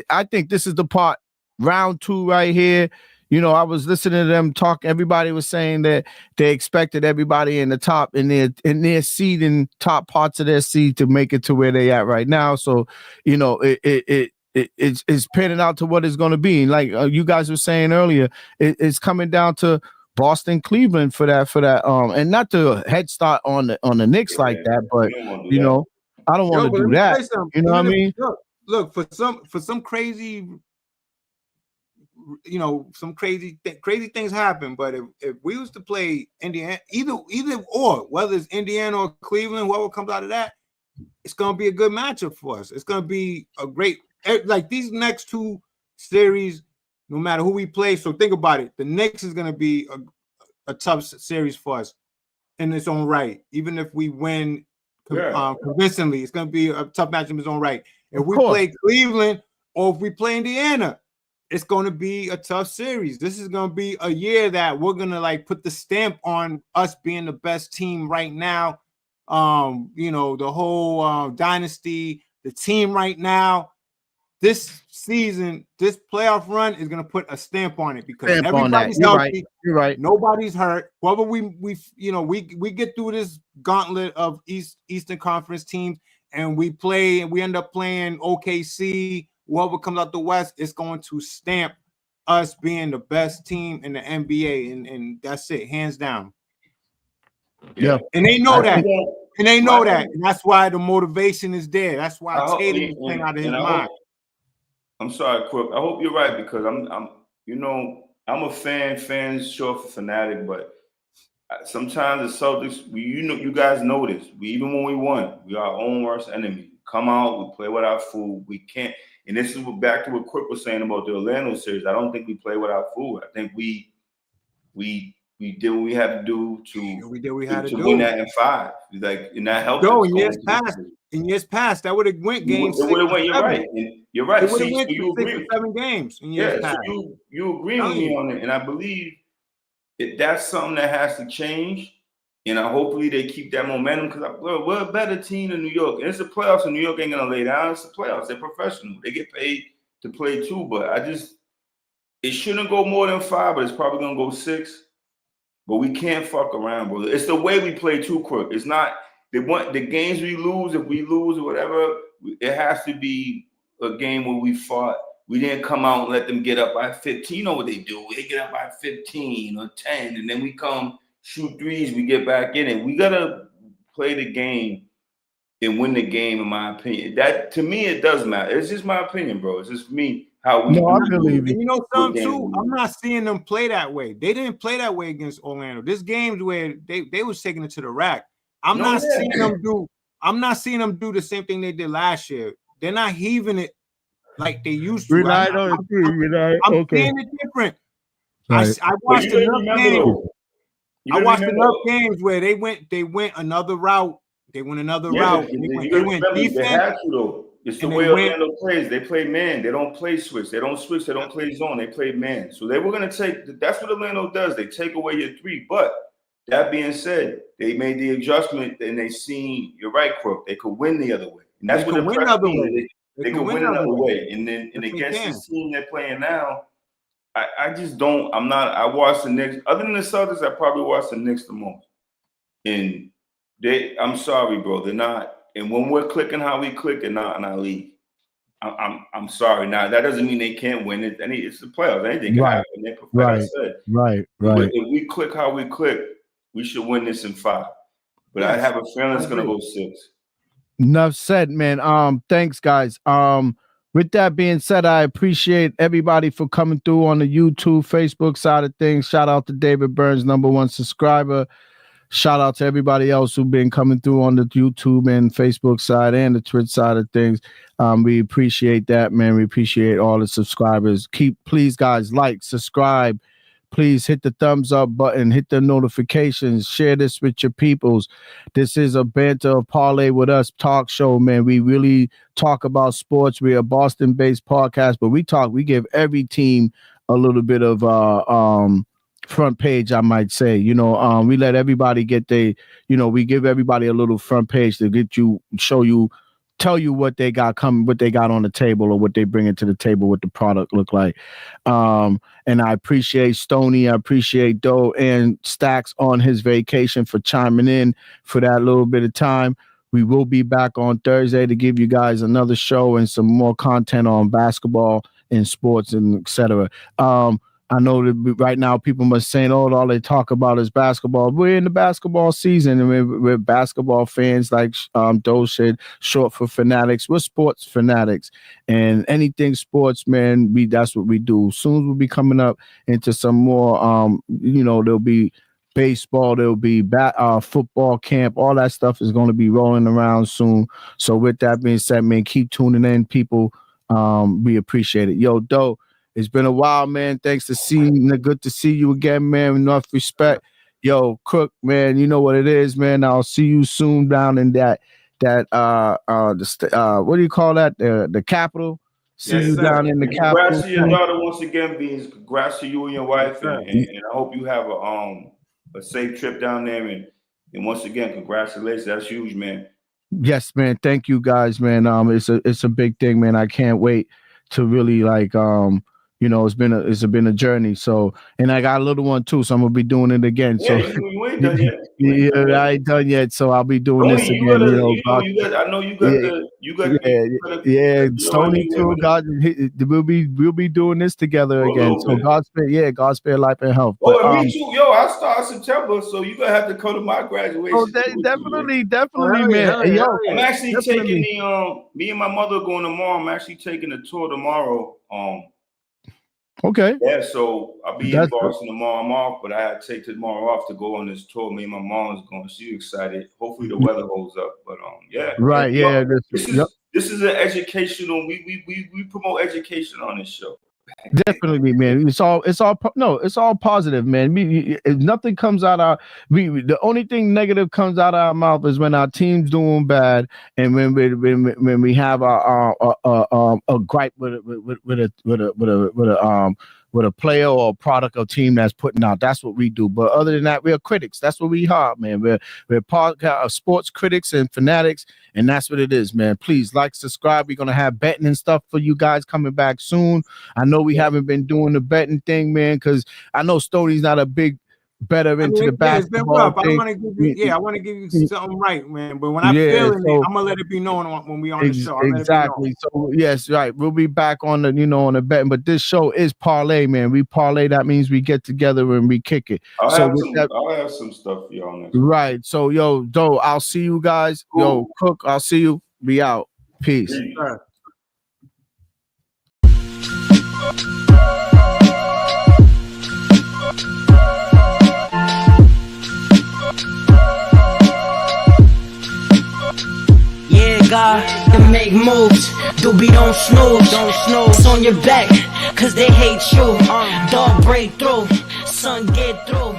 Speaker 2: I think this is the part, round 2 right here. I was listening to them talk. Everybody was saying that they expected everybody in the top in their seed and top parts of their seed to make it to where they at right now. So, it's panning out to what it's going to be. Like you guys were saying earlier, it's coming down to Boston, Cleveland for that. And not to head start on the Knicks like that, but I don't want to do that. You know what I mean? Look, for some crazy. Some crazy things happen, but if we was to play Indiana, either or, whether it's Indiana or Cleveland, whoever comes out of that, it's gonna be a good matchup for us. It's gonna be a great, like these next 2 series, no matter who we play. So think about it. The Knicks is gonna be a tough series for us in its own right. Even if we win convincingly, it's gonna be a tough matchup in its own right. If we play Cleveland or if we play Indiana, it's going to be a tough series. This is going to be a year that we're going to like put the stamp on us being the best team right now. The whole dynasty, the team right now, this season, this playoff run is going to put a stamp on it because everybody's healthy. You're right. Nobody's hurt. Whether we get through this gauntlet of Eastern Conference teams and we end up playing OKC, whoever comes out the West, it's going to stamp us being the best team in the NBA, and that's it, hands down. Yeah, and they know that, and that's why the motivation is there. That's why Tatum is playing out of his mind.
Speaker 4: I'm sorry, Crook. I hope you're right because I'm a fan. Fans short for fanatic, but Sometimes the Celtics, you guys know this. Even when we won, we are our own worst enemy. Come out, we play with our food. We can't. And this is back to what Quick was saying about the Orlando series. I don't think we play with our food. I think we did what we had to do to win that in 5. Like, and that helped us.
Speaker 3: In years past, that would have went games.
Speaker 4: It would have went. You're right. You're right.
Speaker 3: It would have went
Speaker 4: you
Speaker 3: 6 or 7 games in years past.
Speaker 4: So you agree with me on it, and I believe that's something that has to change. And hopefully they keep that momentum because we're a better team than New York. And it's the playoffs, and New York ain't gonna lay down. It's the playoffs. They're professional. They get paid to play too. But it shouldn't go more than 5, but it's probably gonna go 6. But we can't fuck around, brother. It's the way we play too, Quick. It's not the games we lose. If we lose or whatever, it has to be a game where we fought. We didn't come out and let them get up by 15. You know what they do? They get up by 15 or 10, and then we come shoot threes. We get back in it. We gotta play the game and win the game. In my opinion, that to me it does matter. It's just my opinion, bro. It's just me. How we
Speaker 2: I believe it.
Speaker 3: You know something too? I'm not seeing them play that way. They didn't play that way against Orlando. This game's where they was taking it to the rack. I'm not seeing them do the same thing they did last year. They're not heaving it like they used to. I'm seeing it different. Right. I watched enough games. I watched enough games where they went another route. They went another route. They went defense.
Speaker 4: They had to, though. It's the way Orlando plays. They play man. They don't play switch. They don't switch. They don't play zone. They play man. So they were going to take – that's what Orlando does. They take away your 3. But that being said, they made the adjustment and they seen – you're right, Crook. They could win the other way. And that's what the other way. They could win another way. And then against this team they're playing now, I just don't – I watch the Knicks. Other than the Celtics, I probably watch the Knicks the most. And I'm sorry, bro. They're not – and when we're clicking how we click, they're not in our league. I'm sorry. Now that doesn't mean they can't win it. It's the playoffs. Anything can happen.
Speaker 2: Right.
Speaker 4: But if we click how we click, we should win this in 5. But I have a feeling it's gonna go 6.
Speaker 2: Enough said, man. Thanks, guys. With that being said, I appreciate everybody for coming through on the YouTube, Facebook side of things. Shout out to David Burns, #1 subscriber. Shout out to everybody else who've been coming through on the YouTube and Facebook side and the Twitch side of things. We appreciate that, man. We appreciate all the subscribers. Please, guys, like, subscribe. Please hit the thumbs up button, hit the notifications, share this with your peoples. This is a Banter Parlay with Us talk show, man. We really talk about sports. We're a Boston-based podcast, but we give every team a little bit of front page, I might say. We let everybody get we give everybody a little front page to tell you what they got coming, what they got on the table, or what they bring into the table, what the product look like. And I appreciate Stoney, I appreciate Doe and Stacks on his vacation for chiming in for that little bit of time. We will be back on Thursday to give you guys another show and some more content on basketball and sports and etc. I know that right now people must say, all they talk about is basketball. We're in the basketball season, and we're basketball fans, like Doe said, short for fanatics. We're sports fanatics, and anything sports, man, that's what we do. Soon we'll be coming up into some more, there'll be baseball, there'll be football camp. All that stuff is going to be rolling around soon. So with that being said, man, keep tuning in, people. We appreciate it. Yo, Doe, it's been a while, man. Thanks to good to see you again, man. Enough respect. Yo, Crook, man, you know what it is, man. I'll see you soon down in that what do you call that? The Capitol. See you down in the Capitol.
Speaker 4: Congrats to your daughter once again, Beans. Congrats to you and your wife, and I hope you have a safe trip down there. And once again, congratulations. That's huge, man.
Speaker 2: Yes, man. Thank you, guys, man. It's a big thing, man. I can't wait to really it's been a journey. So, and I got a little one too, so I'm gonna be doing it again.
Speaker 4: Yeah, so you ain't done yet.
Speaker 2: I ain't done yet, so I'll be doing this again. Stoney too. God, we'll be doing this together again. So Godspeed, life and health.
Speaker 4: Me too. Yo, I start September, so you gonna have to come to my graduation.
Speaker 2: Oh, definitely, man. Yo,
Speaker 4: I'm actually taking me and my mother going tomorrow. I'm actually taking a tour tomorrow.
Speaker 2: Okay.
Speaker 4: Yeah, so I'll be in
Speaker 2: That's
Speaker 4: Boston tomorrow. I'm off, but I had to take tomorrow off to go on this tour. Me and my mom's going. She's excited. Hopefully the weather holds up. But yeah.
Speaker 2: right.
Speaker 4: And,
Speaker 2: Yeah.
Speaker 4: this is an educational. We promote education on this show.
Speaker 2: Definitely, man. It's all positive, man. If nothing comes out the only thing negative comes out of our mouth is when our team's doing bad, and when we have a gripe with a player or a product or team that's putting out. That's what we do. But other than that, we're critics. That's what we are, man. We're part of sports critics and fanatics, and that's what it is, man. Please like, subscribe. We're gonna have betting and stuff for you guys coming back soon. I know we haven't been doing the betting thing, man, because I know Stoney's not a big better into the basketball.
Speaker 3: I want to give you something right, man. But when I feel it, I'm gonna let it be known when we on the show.
Speaker 2: Exactly. So yes, right. We'll be back on the on the betting. But this show is parlay, man. We parlay. That means we get together and we kick it.
Speaker 4: I'll have some stuff for y'all next.
Speaker 2: Right. So yo, Doe, I'll see you guys. Cool. Yo, Cook, I'll see you. Be out. Peace.
Speaker 3: Sure.
Speaker 1: God, to make moves, doobie don't snooze, it's on your back, cause they hate you, dog break through, son get through.